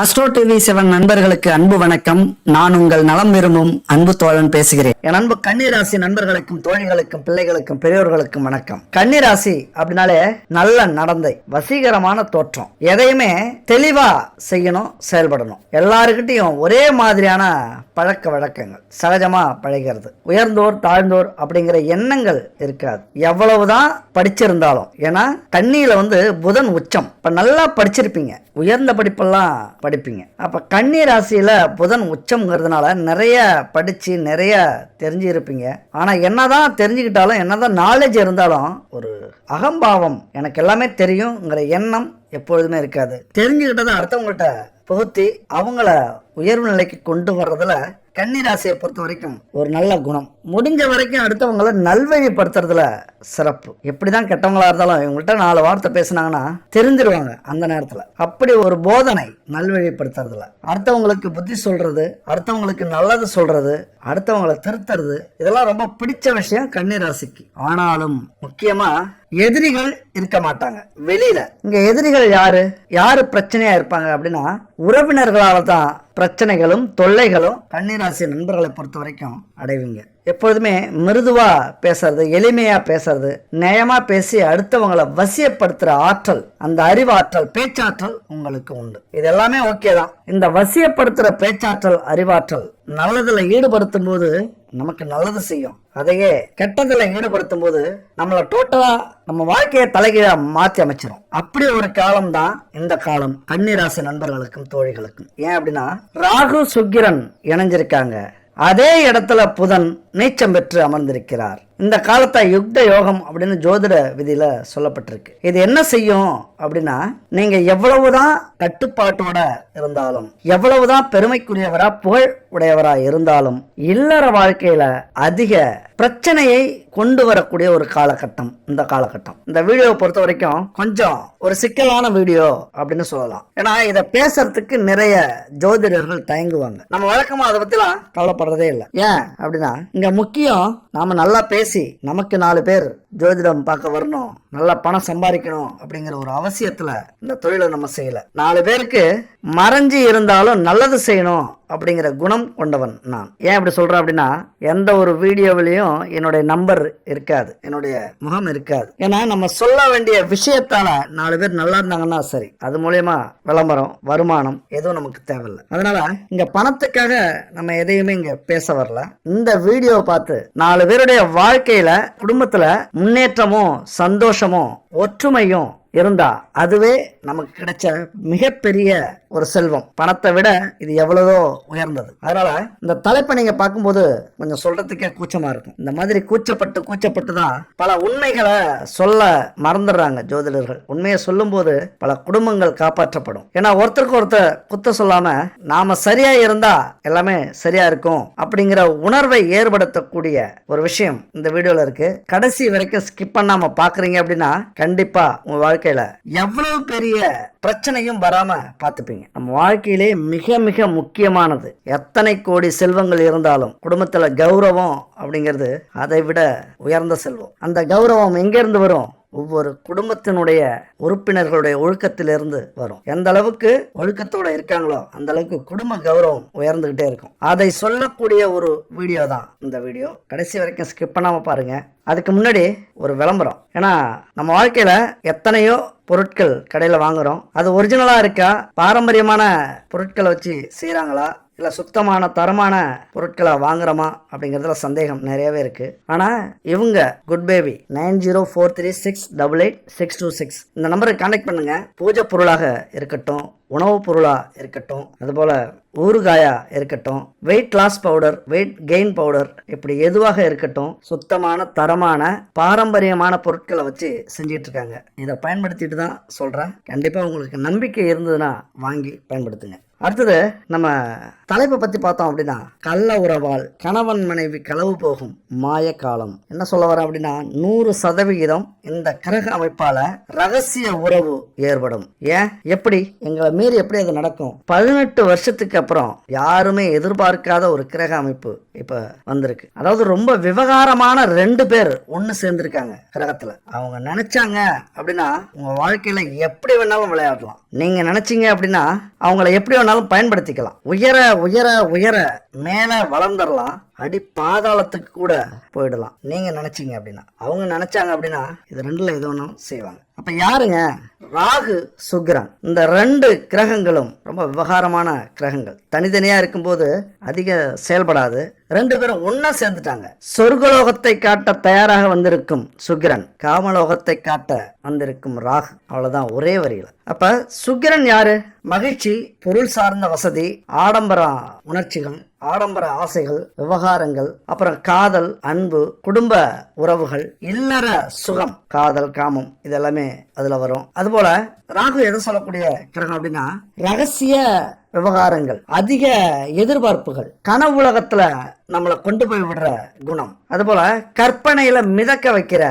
Astro TV 7 நண்பர்களுக்கு அன்பு வணக்கம். நான் உங்கள் நலம் விரும்பும் அன்பு தோழன் பேசுகிறேன். என் அன்பு கன்னிராசி நண்பர்களுக்கும் தோழிகளுக்கும் பிள்ளைகளுக்கும் பெரியோர்களுக்கும் வணக்கம். கன்னிராசி அப்படின்னாலே நல்ல நடந்தை, வசீகரமான தோற்றம், எதையுமே தெளிவா செய்யணும், செயல்படணும். எல்லாருக்கிட்டையும் ஒரே மாதிரியான பழக்க வழக்கங்கள், சகஜமா பழகிறது. உயர்ந்தோர் தாழ்ந்தோர் அப்படிங்கிற எண்ணங்கள் இருக்காது. எவ்வளவுதான் படிச்சிருந்தாலும், ஏன்னா கன்னியில புதன் உச்சம். இப்ப நல்லா படிச்சிருப்பீங்க, உயர்ந்த படிப்பெல்லாம் படிப்பீங்க. அப்ப கன்னி ராசியில புதன் உச்சம்ங்கிறதுனால நிறைய படிச்சு நிறைய தெரிஞ்சு இருப்பீங்க. ஆனா என்னதான் தெரிஞ்சுக்கிட்டாலும், என்னதான் நாலேஜ் இருந்தாலும், ஒரு அகம்பாவம், எனக்கு எல்லாமே தெரியுங்கிற எண்ணம் எப்பொழுதுமே இருக்காது. தெரிஞ்சுக்கிட்டதை அடுத்தவங்கள்ட்ட புகுத்தி அவங்கள உயர்வு நிலைக்கு கொண்டு வர்றதுல கன்னிராசியை பொறுத்த வரைக்கும் ஒரு நல்ல குணம். முடிஞ்ச வரைக்கும் அடுத்தவங்களை நல்வழிப்படுத்துறதுல சிறப்பு. எப்படிதான் கெட்டவங்களா இருந்தாலும் இவங்கள்ட்ட 4 வார்த்தை பேசினாங்கன்னா தெரிஞ்சிருவாங்க அந்த நேரத்துல. அப்படி ஒரு போதனை நல்வழிப்படுத்துறதுல, அடுத்தவங்களுக்கு புத்தி சொல்றது, அடுத்தவங்களுக்கு நல்லது சொல்றது, அடுத்தவங்களை திருத்துறது, இதெல்லாம் ரொம்ப பிடிச்ச விஷயம் கன்னிராசிக்கு. ஆனாலும் முக்கியமா எதிரிகள் இருக்க மாட்டாங்க வெளியில. இங்க எதிரிகள் யாரு பிரச்சனையா இருப்பாங்க அப்படின்னா, உறவினர்களால தான் பிரச்சனைகளும் தொல்லைகளும் கன்னிராசி நண்பர்களை பொறுத்த வரைக்கும் அடைவீங்க. எப்பொழுதுமே மிருதுவா பேசுறது, எளிமையா பேசுறது, நயமா பேசி அடுத்தவங்களை வசியப்படுத்துற ஆற்றல், அந்த அறிவாற்றல், பேச்சாற்றல் உங்களுக்கு உண்டு. இது எல்லாமே ஓகே தான். இந்த வசியப்படுத்துற பேச்சாற்றல், அறிவாற்றல் நல்லதுல ஈடுபடுத்தும் போது நமக்கு நல்லது செய்யும். அதையே கெட்டதுல ஈடுபடுத்தும் போது நம்மள டோட்டலா நம்ம வாழ்க்கையை தலைகீழா மாற்றி அமைச்சிரும். அப்படி ஒரு காலம் தான் இந்த காலம் கன்னிராசி நண்பர்களுக்கும் தோழிகளுக்கும். ஏன் அப்படின்னா, ராகு சுக்கிரன் இணைஞ்சிருக்காங்க. அதே இடத்துல புதன் நீச்சம் பெற்று அமர்ந்திருக்கிறார். இந்த காலத்தை யுக்த யோகம் அப்படின்னு ஜோதிட விதியில சொல்லப்பட்டிருக்கு. இது என்ன செய்யும் அப்படின்னா, நீங்க எவ்வளவுதான் கட்டுப்பாட்டோட இருந்தாலும், எவ்வளவுதான் பெருமைக்குரியவரா புகழ் உடையவரா இருந்தாலும், இல்லற வாழ்க்கையில அதிக பிரச்சனையை கொண்டு வரக்கூடிய ஒரு காலகட்டம் இந்த காலகட்டம். இந்த வீடியோவை பொறுத்த வரைக்கும் கொஞ்சம் ஒரு சிக்கலான வீடியோ அப்படின்னு சொல்லலாம். ஏன்னா இதை பேசுறதுக்கு நிறைய ஜோதிடர்கள் தயங்குவாங்க. நம்ம வழக்கமா அதை பத்திலாம் கவலைப்படுறதே இல்லை. ஏன் அப்படின்னா, இங்க முக்கியம் நாம நல்லா பேசி நமக்கு 4 பேர் ஜோதிடம் பார்க்க வரணும், நல்லா பணம் சம்பாதிக்கணும் அப்படிங்கிற ஒரு அவசியத்துல இந்த தொழிலை நம்ம செய்யல. 4 பேருக்கு மறைஞ்சு இருந்தாலும் நல்லது செய்யணும் அப்படிங்கிற குணம் கொண்டவன் நான். ஏன் அப்படி சொல்றேன் அப்படின்னா, எந்த ஒரு வீடியோவிலையும் என்னுடைய நம்பர் இருக்காது, என்னுடைய முகம் இருக்காது. ஏன்னா நம்ம சொல்ல வேண்டிய விஷயத்தால 4 பேர் நல்லா இருந்தாங்கன்னா சரி, அது மூலியமா விளம்பரம், வருமானம் எதுவும் நமக்கு தேவையில்லை. அதனால இங்க பணத்துக்காக நம்ம எதையுமே இங்க பேச வரல. இந்த வீடியோ பார்த்து 4 பேருடைய வாழ்க்கையில, குடும்பத்துல முன்னேற்றமும் சந்தோஷமும் ஒற்றுமையும் இருந்தா அதுவே நமக்கு கிடைச்ச மிகப்பெரிய ஒரு செல்வம். பணத்தை விட இது எவ்வளவோ உயர்ந்தது. அதனால இந்த தலைப்பை நீங்க பார்க்கும்போது கொஞ்சம் சொல்றதுக்கே கூச்சமா இருக்கும். இந்த மாதிரி கூச்சப்பட்டு தான் பல உண்மைகளை சொல்ல மறந்துடுறாங்க ஜோதிடர்கள். உண்மையை சொல்லும் போது பல குடும்பங்கள் காப்பாற்றப்படும். ஏன்னா ஒருத்தருக்கு ஒருத்தர் குத்த சொல்லாம நாம சரியா இருந்தா எல்லாமே சரியா இருக்கும் அப்படிங்கிற உணர்வை ஏற்படுத்தக்கூடிய ஒரு விஷயம் இந்த வீடியோல இருக்கு. கடைசி வரைக்கும் ஸ்கிப் பண்ணாம பாக்குறீங்க அப்படின்னா கண்டிப்பா உங்க வாழ்க்கையில எவ்வளவு பெரிய பிரச்சனையும் வராம பார்த்துப்பீங்க. நம்ம வாழ்க்கையிலே மிக மிக முக்கியமானது. எத்தனை கோடி செல்வங்கள் இருந்தாலும் குடும்பத்துல கௌரவம் அப்படிங்கிறது அதை விட உயர்ந்த செல்வம். அந்த கௌரவம் எங்க இருந்து வரும்? ஒவ்வொரு குடும்பத்தினுடைய உறுப்பினர்களுடைய ஒழுக்கத்திலிருந்து வரும். எந்த அளவுக்கு ஒழுக்கத்தோட இருக்காங்களோ அந்த அளவுக்கு குடும்ப கௌரவம் உயர்ந்துகிட்டே இருக்கும். அதை சொல்லக்கூடிய ஒரு வீடியோ தான் இந்த வீடியோ. கடைசி வரைக்கும் ஸ்கிப் பண்ணாம பாருங்க. அதுக்கு முன்னாடி ஒரு விளம்பரம். ஏன்னா நம்ம வாழ்க்கையில எத்தனையோ பொருட்கள் கடையில வாங்குறோம். அது ஒரிஜினலா இருக்கா, பாரம்பரியமான பொருட்களை வச்சு செய்யறாங்களா, இல்ல சுத்தமான தரமான பொருட்களை வாங்குறோமா அப்படிங்கறதுல சந்தேகம் நிறையவே இருக்கு. ஆனா இவங்க குட் பேபி 9043688626 இந்த நம்பருக்கு கான்டாக்ட் பண்ணுங்க. பூஜை பொருளாக இருக்கட்டும், உணவு பொருளா இருக்கட்டும், அதுபோல ஊறுகாயா இருக்கட்டும், weight loss powder, weight gain powder, இப்படி எதுவாக இருக்கட்டும், சுத்தமான தரமான பாரம்பரியமான பொருட்களை வச்சு செஞ்சிட்டு இருக்காங்க. இதை பயன்படுத்திட்டு தான் சொல்றேன். கண்டிப்பா உங்களுக்கு நம்பிக்கை இருந்ததுன்னா வாங்கி பயன்படுத்துங்க. அடுத்தது நம்ம தலைப்பை பத்தி பார்த்தோம் அப்படின்னா, கள்ள உறவால் கணவன் மனைவி களவு போகும் மாய காலம். என்ன சொல்ல வர அப்படின்னா, 100% இந்த கிரக அமைப்பால ரகசிய உறவு ஏற்படும். ஏன், எப்படி, எங்களை மீறி எப்படி அது நடக்கும்? 18 வருஷத்துக்கு அப்புறம் யாருமே எதிர்பார்க்காத ஒரு கிரக அமைப்பு இப்ப வந்திருக்கு. அதாவது ரொம்ப விவகாரமான 2 பேர் ஒன்னு சேர்ந்திருக்காங்க கிரகத்துல. அவங்க நினைச்சாங்க அப்படின்னா உங்க வாழ்க்கையில எப்படி வேணாலும் விளையாடலாம். நீங்க நினைச்சீங்க அப்படின்னா அவங்கள எப்படியோ வேணாலும் பயன்படுத்திக்கலாம். உயர உயர உயர மேல வளர்ந்துடலாம், அடி பாதாளத்துக்கு கூட போயிடலாம் நீங்க நினைச்சீங்க அப்படின்னா. அவங்க நினைச்சாங்க அப்படின்னா இது ரெண்டுல எது வேணாலும் செய்வாங்க. அப்ப யாருங்க? ராகு சுக்கிரன். இந்த ரெண்டு கிரகங்களும் ரொம்ப விவகாரமான கிரகங்கள். தனித்தனியா இருக்கும்போது அதிக செயல்படாது. ரெண்டு பேரும் ஒன்னா சேர்ந்துட்டாங்க. சொர்க்கலோகத்தை காட்ட தயாராக வந்திருக்கும் சுக்கிரன், காமலோகத்தை காட்ட வந்திருக்கும் ராகு. அவ்வளவுதான், ஒரே வரியில. அப்ப சுக்கிரன் யாரு? மகிழ்ச்சி, பொருள் சார்ந்த வசதி, ஆடம்பர உணர்ச்சிகள், ஆடம்பர ஆசைகள், விவகாரங்கள், அப்புறம் காதல், அன்பு, குடும்ப உறவுகள், இல்லற சுகம், காதல், காமம், இதெல்லாமே அதுல வரும். அதுபோல ராகு எதை சொல்லக்கூடிய கிரகம் அப்படின்னா ரகசிய விவகாரங்கள், அதிக எதிர்பார்ப்புகள், கனவு உலகத்துல நம்மளை கொண்டு போய் விடுற குணம், அதுபோல கற்பனையில மிதக்க வைக்கிற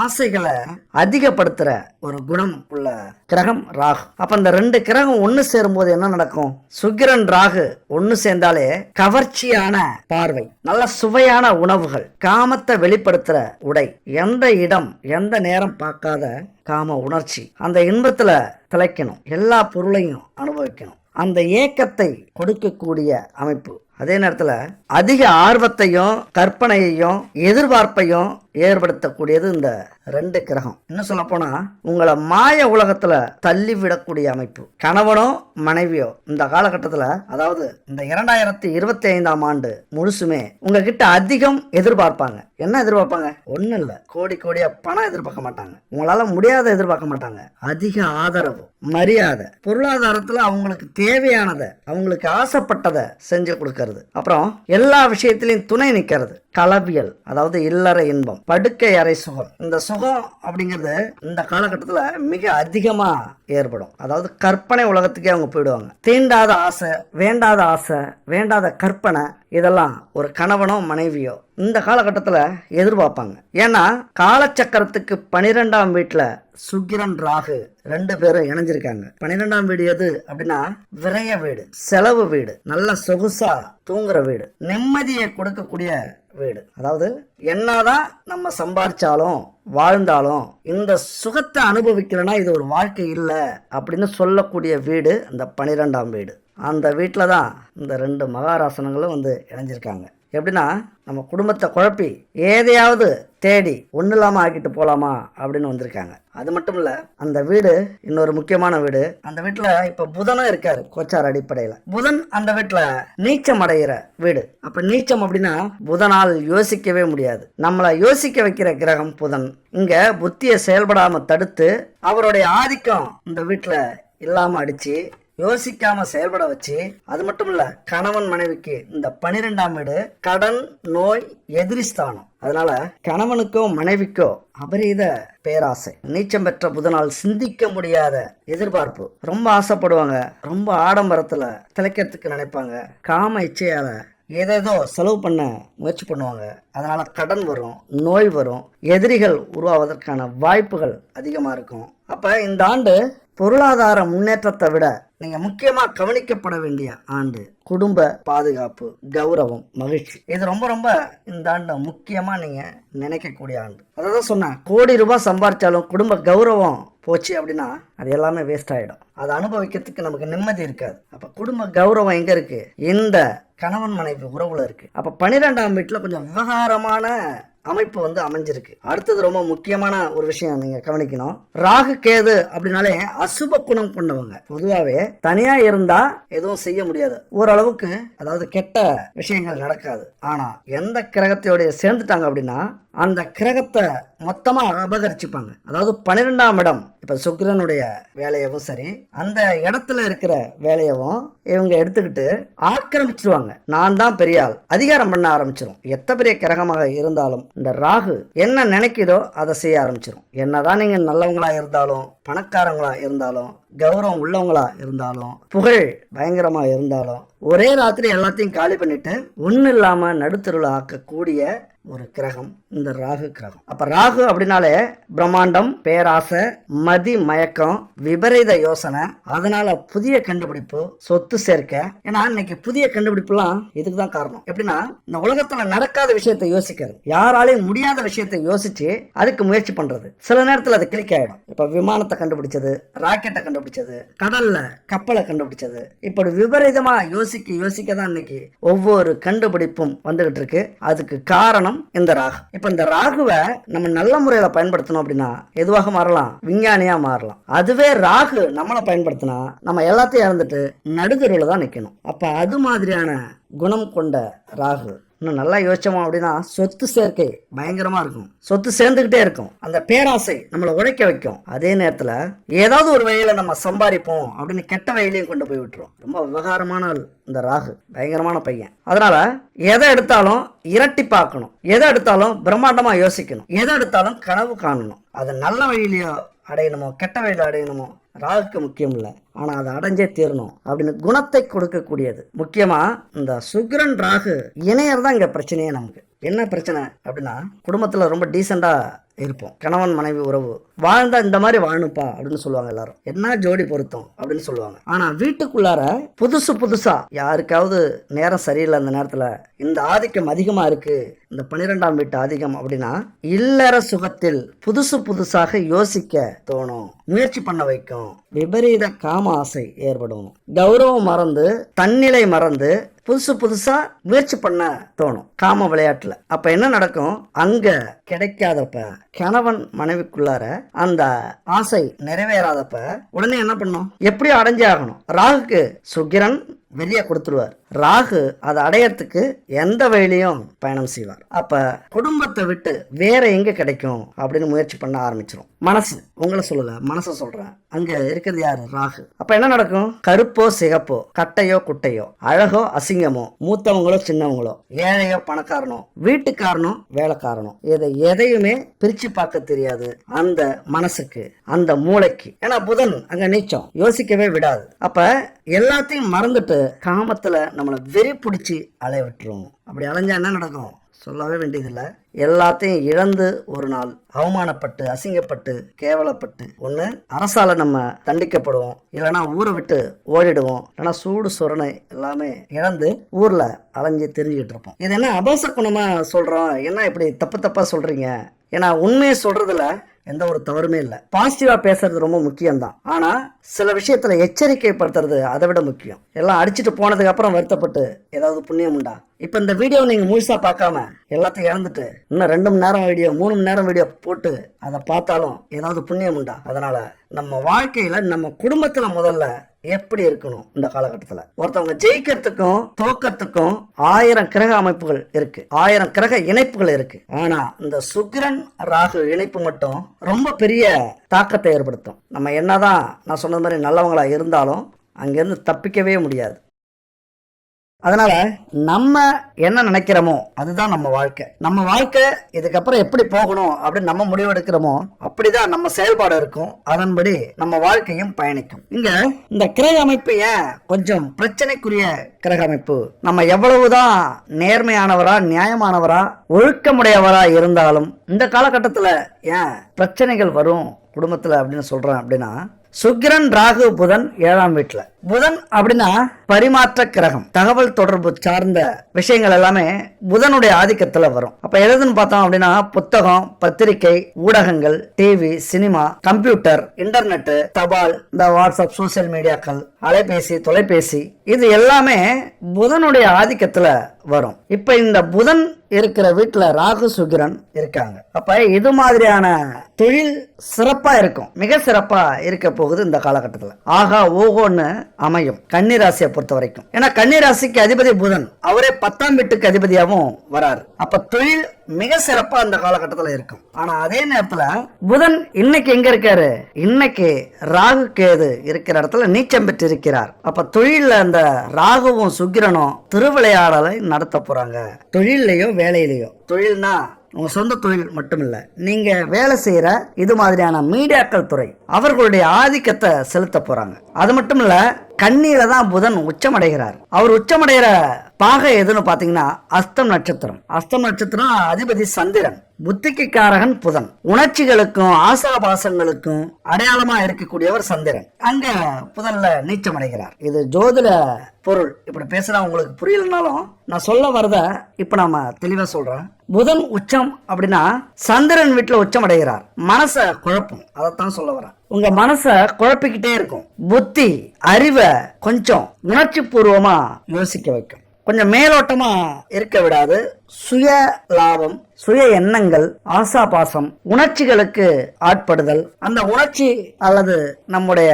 ஆசைகளை அதிகப்படுத்துற ஒரு குணம் உள்ள கிரகம் ராகு. அப்ப இந்த ரெண்டு கிரகம் ஒண்ணு சேரும் போது என்ன நடக்கும்? சுக்கிரன் ராகு ஒண்ணு சேர்ந்தாலே கவர்ச்சியான பார்வை, நல்ல சுவையான உணவுகள், காமத்தை வெளிப்படுத்துற உடை, எந்த இடம் எந்த நேரம் பார்க்காத காம உணர்ச்சி, அந்த இன்பத்துல திளைக்கணும், எல்லா பொருளையும் அனுபவிக்கணும், அந்த ஏக்கத்தை கொடுக்கக்கூடிய அமைப்பு. அதே நேரத்துல அதிக ஆர்வத்தையும் கற்பனையையும் எதிர்பார்ப்பையும் ஏற்படுத்தக்கூடியது இந்த ரெண்டு கிரகம். இன்னும் சொல்ல போனா உங்களை மாய உலகத்துல தள்ளி விடக்கூடிய அமைப்பு. கணவனோ மனைவியோ இந்த காலகட்டத்துல, அதாவது இந்த 2025ஆம் ஆண்டு முழுசுமே உங்ககிட்ட அதிகம் எதிர்பார்ப்பாங்க. என்ன எதிர்பார்ப்பாங்க? ஒண்ணு இல்ல, கோடி கோடியா பணம் எதிர்பார்க்க மாட்டாங்க, உங்களால முடியாத எதிர்பார்க்க மாட்டாங்க. அதிக ஆதரவு, மரியாதை, பொருளாதாரத்துல அவங்களுக்கு தேவையானதை, அவங்களுக்கு ஆசைப்பட்டதை செஞ்சு கொடுக்கறது. அப்புறம் எல்லா விஷயத்திலையும் துணை நிக்கிறது. களவியல், அதாவது இல்லற இன்பம், படுக்கை அறை சுகம். இந்த சுகம் அப்படிங்கிறது இந்த காலகட்டத்துல மிக அதிகமா ஏற்படும். அதாவது கற்பனை உலகத்துக்கே அவங்க போயிடுவாங்க. தீண்டாத ஆசை, வேண்டாத ஆசை, வேண்டாத கற்பனை, இதெல்லாம் ஒரு கணவனோ மனைவியோ இந்த காலகட்டத்துல எதிர்பார்ப்பாங்க. ஏன்னா காலச்சக்கரத்துக்கு 12ஆம் வீட்டுல சுக்கிரன் ராகு ரெண்டு பேரும் இணைஞ்சிருக்காங்க. 12ஆம் வீடு எது அப்படின்னா விரய வீடு, செலவு வீடு, நல்ல சொகுசா தூங்குற வீடு, நிம்மதியை கொடுக்கக்கூடிய வீடு. அதாவது என்னதான் நம்ம சம்பாதிச்சாலும் வாழ்ந்தாலும் இந்த சுகத்தை அனுபவிக்கலன்னா இது ஒரு வாழ்க்கை இல்லை அப்படின்னு சொல்லக்கூடிய வீடு அந்த 12ஆம் வீடு. அந்த வீட்டில் தான் இந்த ரெண்டு மகாராசனங்களும் வந்து இணைஞ்சிருக்காங்க. எப்படின்னா நம்ம குடும்பத்தை குழப்பி எதையாவது தேடி ஒன்றும் இல்லாமல் ஆக்கிட்டு போகலாமா அப்படின்னு வந்திருக்காங்க. அது மட்டும் இல்லை, அந்த வீடு இன்னொரு முக்கியமான வீடு. அந்த வீட்டில் இப்போ புதனும் இருக்காரு கோச்சார் அடிப்படையில். புதன் அந்த வீட்டில் நீச்சம் அடைகிற வீடு. அப்போ நீச்சம் அப்படின்னா புதனால் யோசிக்கவே முடியாது. நம்மளை யோசிக்க வைக்கிற கிரகம் புதன். இங்கே புத்தியை செயல்படாமல் தடுத்து அவருடைய ஆதிக்கம் இந்த வீட்டில் இல்லாமல் அடிச்சு யோசிக்காம செயல்பட வச்சு, அது மட்டும் இல்ல கணவன் மனைவிக்கு இந்த 12ஆம் வீடு கடன், நோய், எதிரிஸ்தானம். அதனால கணவனுக்கோ மனைவிக்கோ அபரீத பேராசை, நீச்சம் பெற்ற புதனால் சிந்திக்க முடியாத எதிர்பார்ப்பு, ரொம்ப ஆசைப்படுவாங்க, ரொம்ப ஆடம்பரத்துல திளைக்கிறதுக்கு நினைப்பாங்க, காம இச்சையால ஏதேதோ செலவு பண்ண முயற்சி பண்ணுவாங்க. அதனால கடன் வரும், நோய் வரும், எதிரிகள் உருவாவதற்கான வாய்ப்புகள் அதிகமா இருக்கும். அப்ப இந்த ஆண்டு பொருளாதார முன்னேற்றத்தை விட நீங்க முக்கியமா கவனிக்கப்பட வேண்டிய ஆண்டு குடும்ப பாதுகாப்பு, கௌரவம், மகிழ்ச்சி. இது ரொம்ப ரொம்ப இந்த ஆண்டு முக்கியமா நீங்க நினைக்கக்கூடிய ஆண்டு. அதான் சொன்னேன், கோடி ரூபாய் சம்பாதிச்சாலும் குடும்ப கௌரவம் போச்சு அப்படின்னா அது எல்லாமே வேஸ்ட் ஆயிடும். அதை அனுபவிக்கிறதுக்கு நமக்கு நிம்மதி இருக்காது. அப்ப குடும்ப கௌரவம் எங்க இருக்கு? இந்த கணவன் மனைவி உறவுல இருக்கு. அப்ப 12ஆம் வீட்டுல கொஞ்சம் விவகாரமான அமைப்பு வந்து அமைஞ்சிருக்கு. அடுத்தது ரொம்ப முக்கியமான ஒரு விஷயம் நீங்க கவனிக்கணும். ராகு கேது அப்படின்னாலே அசுப குணம் கொண்டவங்க. பொதுவாவே தனியா இருந்தா எதுவும் செய்ய முடியாது, ஓரளவுக்கு, அதாவது கெட்ட விஷயங்கள் நடக்காது. ஆனா எந்த கிரகத்தையோட சேர்ந்துட்டாங்க அப்படின்னா அந்த கிரகத்தை மொத்தமா அபகரிச்சுப்பாங்க. அதாவது 12ஆம் இடம் இப்ப சுக்கிரனுடைய வேலையவும் சரி, அந்த இடத்துல இருக்கிற வேலையவும் இவங்க எடுத்துக்கிட்டு ஆக்கிரமிச்சிருவாங்க. நான் தான் பெரிய ஆள், அதிகாரம் பண்ண ஆரம்பிச்சிடும். எத்த பெரிய கிரகமாக இருந்தாலும் இந்த ராகு என்ன நினைக்குதோ அதை செய்ய ஆரம்பிச்சிடும். என்னதான் நீங்க நல்லவங்களா இருந்தாலும், பணக்காரங்களா இருந்தாலும், கௌரவம் உள்ளவங்களா இருந்தாலும், புகழ் பயங்கரமா இருந்தாலும், ஒரே ராத்திரி எல்லாத்தையும் காலி பண்ணிட்டு ஒண்ணு இல்லாம நடுத்தருள ஆக்கக்கூடிய ஒரு கிரகம் இந்த ராகு கிரகம். அப்ப ராகு அப்படின்னாலே பிரம்மாண்டம், பேராசை, மதி மயக்கம், விபரீத யோசனை, அதனால புதிய கண்டுபிடிப்பு, சொத்து சேர்க்க. ஏன்னா இன்னைக்கு புதிய கண்டுபிடிப்புலாம் இதுக்கு தான் காரணம். எப்படின்னா இந்த உலகத்துல நடக்காத விஷயத்தை யோசிக்கிறது, யாராலையும் முடியாத விஷயத்தை யோசிச்சு அதுக்கு முயற்சி பண்றது. சில நேரத்தில் அது கிளிக் ஆயிடும். இப்ப விமானத்தை கண்டுபிடிச்சது, ராக்கெட்டை கண்டுபிடிச்சது, கடல்ல கப்பலை கண்டுபிடிச்சது, இப்படி விபரீதமா யோசிக்க தான் இன்னைக்கு ஒவ்வொரு கண்டுபிடிப்பும் வந்துகிட்டு இருக்கு. அதுக்கு காரணம் இந்த ராகு. இப்ப இந்த ராகுவை நம்ம நல்ல முறையில பயன்படுத்தணும் அப்படின்னா எதுவாக மாறலாம்? விஞ்ஞானியா மாறலாம். அதுவே ராகு நம்மளை பயன்படுத்தினா நம்ம எல்லாத்தையும் இறந்துட்டு நடுதருவில் தான் நிக்கணும். அப்ப அது மாதிரியான குணம் கொண்ட ராகு இன்னும் நல்லா யோசிச்சோம் அப்படின்னா சொத்து சேர்க்கை பயங்கரமா இருக்கும். சொத்து சேர்ந்துகிட்டே இருக்கும். அந்த பேராசை நம்மளை உழைக்க வைக்கும். அதே நேரத்துல ஏதாவது ஒரு வழியில நம்ம சம்பாதிப்போம் அப்படின்னு கெட்ட வழியிலையும் கொண்டு போய் விட்டுரும். ரொம்ப விவகாரமான இந்த ராகு, பயங்கரமான பையன். அதனால எதை எடுத்தாலும் இரட்டி பார்க்கணும், எதை எடுத்தாலும் பிரம்மாண்டமா யோசிக்கணும், எதை எடுத்தாலும் கனவு காணணும். அது நல்ல வழியிலையோ அடையணுமோ கெட்ட வழியில அடையணுமோ ராகுக்கு முக்கியம் இல்லை, ஆனா அதை அடைஞ்சே தீரணும் அப்படின்னு குணத்தை கொடுக்கக்கூடியது. முக்கியமா இந்த சுக்கிரன் ராகு இணையர் தான் இங்க பிரச்சனையே. நமக்கு என்ன பிரச்சனை அப்படின்னா குடும்பத்துல ரொம்ப டீசெண்டா இருப்போம், கணவன் மனைவி உறவு வாழ்ந்தா இந்த மாதிரி வாழணுப்பா அப்படின்னு சொல்லுவாங்க எல்லாரும். என்ன ஜோடி பொருத்தம் அப்படின்னு சொல்லுவாங்க. ஆனா வீட்டுக்குள்ளார புதுசா யாருக்காவது நேரம் சரியில்லை, அந்த நேரத்துல இந்த ஆதிக்கம் அதிகமா இருக்கு, இந்த 12ஆம் வீட்டு ஆதிக்கம் அப்படின்னா இல்லற சுகத்தில் புதுசாக யோசிக்க தோணும், முயற்சி பண்ண வைக்கும், விபரீத காம ஆசை ஏற்படும், கௌரவம் மறந்து தன்னிலை மறந்து புதுசா முயற்சி பண்ண தோணும் காம விளையாட்டுல. அப்ப என்ன நடக்கும்? அங்க கிடைக்காதப்ப கணவன் மனைவிக்குள்ளார அந்த ஆசை நிறைவேறாதப்ப உடனே என்ன பண்ணும்? எப்படியும் அடைஞ்சே ஆகணும். ராகுக்கு சுக்கிரன் வெளியே கொடுத்துருவார். ராகு அதை அடையறதுக்கு எந்த வழியிலையும் பயணம் செய்வார். அப்ப குடும்பத்தை விட்டு வேற எங்க கிடைக்கும் அப்படின்னு முயற்சி பண்ண ஆரம்பிச்சிடும். மனசு, உங்களை சொல்லல, மனசை சொல்றேன். அங்க இருக்கிறது யாரு? ராகு. அப்ப என்ன நடக்கும்? கருப்போ சிகப்போ, கட்டையோ குட்டையோ, அழகோ அசிங்கமோ, மூத்தவங்களோ சின்னவங்களோ, ஏழையோ பணக்காரனோ, வீட்டுக்காரனோ வேலைக்காரனோ, எதையுமே பிரிச்சு பார்க்க தெரியாது அந்த மனசுக்கு, அந்த மூளைக்கு. ஏன்னா புதன் அங்க நீச்சம், யோசிக்கவே விடாது. அப்ப எல்லாத்தையும் மறந்துட்டு காமத்துல நம்மளை வெறி பிடிச்சி அலைய விட்டுரும். அப்படி அலைஞ்சா என்ன நடக்கும்? சொல்லவே வேண்டியதில்லை. எல்லாத்தையும் இழந்து ஒரு நாள் அவமானப்பட்டு அசிங்கப்பட்டு கேவலப்பட்டு ஒன்று அரசால நம்ம தண்டிக்கப்படுவோம், இல்லைன்னா ஊரை விட்டு ஓடிடுவோம், இல்லைன்னா சூடு சொரணை எல்லாமே இழந்து ஊர்ல அலைஞ்சு தெரிஞ்சுக்கிட்டு இருப்போம். இது என்ன அபாச குணமா சொல்றோம்? என்ன இப்படி தப்பா சொல்றீங்க? ஏன்னா உண்மையை சொல்றதுல எந்த ஒரு தவறுமே இல்லை. பாசிட்டிவா பேசுறது ரொம்ப முக்கியம்தான். ஆனா சில விஷயத்துல எச்சரிக்கைப்படுத்துறது அதை விட முக்கியம். எல்லாம் அடிச்சுட்டு போனதுக்கு அப்புறம் வருத்தப்பட்டு ஏதாவது புண்ணியம் உண்டா? இப்ப இந்த வீடியோ நீங்க முழுசா பார்க்காம எல்லாத்தையும் இழந்துட்டு இன்னும் 2 மணி நேரம் வீடியோ 3 மணி நேரம் வீடியோ போட்டு அதை பார்த்தாலும் ஏதாவது புண்ணியம் உண்டா? அதனால நம்ம வாழ்க்கையில நம்ம குடும்பத்துல முதல்ல எப்படி இருக்கணும்? இந்த காலகட்டத்துல ஒருத்தவங்க ஜெயிக்கிறதுக்கும் தோக்கத்துக்கும் 1000 கிரக அமைப்புகள் இருக்கு, 1000 கிரக இணைப்புகள் இருக்கு. ஆனா இந்த சுக்கிரன் ராகு இணைப்பு மட்டும் ரொம்ப பெரிய தாக்கத்தை ஏற்படுத்தும். நம்ம என்னதான் நான் சொன்னது மாதிரி நல்லவங்களா இருந்தாலும் அங்கிருந்து தப்பிக்கவே முடியாது. அதனால நம்ம என்ன நினைக்கிறோமோ அதுதான் நம்ம வாழ்க்கை. நம்ம வாழ்க்கை இதுக்கப்புறம் எப்படி போகணும் அப்படின்னு நம்ம முடிவெடுக்கிறோமோ அப்படிதான் நம்ம செயல்பாடு இருக்கும். அதன்படி நம்ம வாழ்க்கையும் பயணிக்கும். இங்க இந்த கிரக அமைப்பு ஏன் கொஞ்சம் பிரச்சனைக்குரிய கிரக அமைப்பு? நம்ம எவ்வளவுதான் நேர்மையானவரா நியாயமானவரா ஒழுக்கமுடையவரா இருந்தாலும் இந்த காலகட்டத்துல ஏன் பிரச்சனைகள் வரும் குடும்பத்துல அப்படின்னு சொல்றேன் அப்படின்னா, சுக்கிரன் ராகு புதன் 7ஆம் வீட்டுல. புதன் அப்படின்னா பரிமாற்ற கிரகம், தகவல் தொடர்பு சார்ந்த விஷயங்கள் எல்லாமே புதனுடைய ஆதிக்கத்துல வரும். அப்ப எதுன்னு பார்த்தோம் அப்படின்னா புத்தகம், பத்திரிகை, ஊடகங்கள், டிவி, சினிமா, கம்ப்யூட்டர், இன்டர்நெட், தபால், இந்த வாட்ஸ்அப், சோசியல் மீடியாக்கள், அலைபேசி, தொலைபேசி, இது எல்லாமே புதனுடைய ஆதிக்கத்துல வரும். இப்ப இந்த புதன் இருக்கிற வீட்டுல ராகு சுக்கிரன் இருக்காங்க. அப்ப இது மாதிரியான தொழில் சிறப்பா இருக்கும், மிக சிறப்பா இருக்க போகுது இந்த காலகட்டத்துல. ஆகா ஓகோன்னு அமையும் கன்னி ராசியை பொறுத்த வரைக்கும். ஏன்னா கன்னி ராசிக்கு அதிபதி புதன், அவரே 10ஆம் வீட்டுக்கு அதிபதியாகவும் வராரு. அப்ப தொழில் மிக சிறப்பா அந்த காலகட்டத்துல இருக்கும். ஆனா அதே நேரத்துல புதன் இன்னைக்கு எங்க இருக்காரு? இன்னைக்கு ராகு கேது இருக்கிற இடத்துல நீச்சம் பெற்று இருக்கிறார். அப்ப தொழில அந்த ராகுவும் சுக்கிரனும் திருவிளையாடலை நடத்த போறாங்க. தொழிலையோ வேலையிலையோ, தொழில்னா உங்க சொந்த தொழில் மட்டும் இல்ல, நீங்க வேலை செய்யற இது மாதிரியான மீடியாக்கள் துறை அவர்களுடைய ஆதிக்கத்தை செலுத்த போறாங்க. அது மட்டும் இல்ல கன்னியில தான் புதன் உச்சமடைகிறார். அவர் உச்சமடைகிற பாகை எதுன்னு பாத்தீங்கன்னா அஸ்தம் நட்சத்திரம். அஸ்தம் நட்சத்திரம் அதிபதி சந்திரன், புத்திக்கு காரகன் புதன், உணர்ச்சிகளுக்கும் ஆசாபாசங்களுக்கும் அடையாளமா இருக்கக்கூடியவர் சந்திரன். அங்க புதன்ல நீச்சம் அடைகிறார். இது ஜோதிட பொருள். இப்படி பேசுறா உங்களுக்கு புரியலனாலும் நான் சொல்ல வரத இப்ப நாம தெளிவா சொல்றேன். புதன் உச்சம் அப்படின்னா சந்திரன் வீட்டுல உச்சம் அடைகிறார். மனச குழப்பம், அதைத்தான் சொல்ல வரேன். உங்க மனச குழப்பிக்கிட்டே இருக்கும். புத்தி அறிவை கொஞ்சம் உணர்ச்சி பூர்வமா யோசிக்க வைக்கும். கொஞ்சம் மேலோட்டமா இருக்க விடாது. சுய லாபம், சுய எண்ணங்கள், ஆசாபாசம், உணர்ச்சிகளுக்கு ஆட்படுதல், அந்த உணர்ச்சி அல்லது நம்முடைய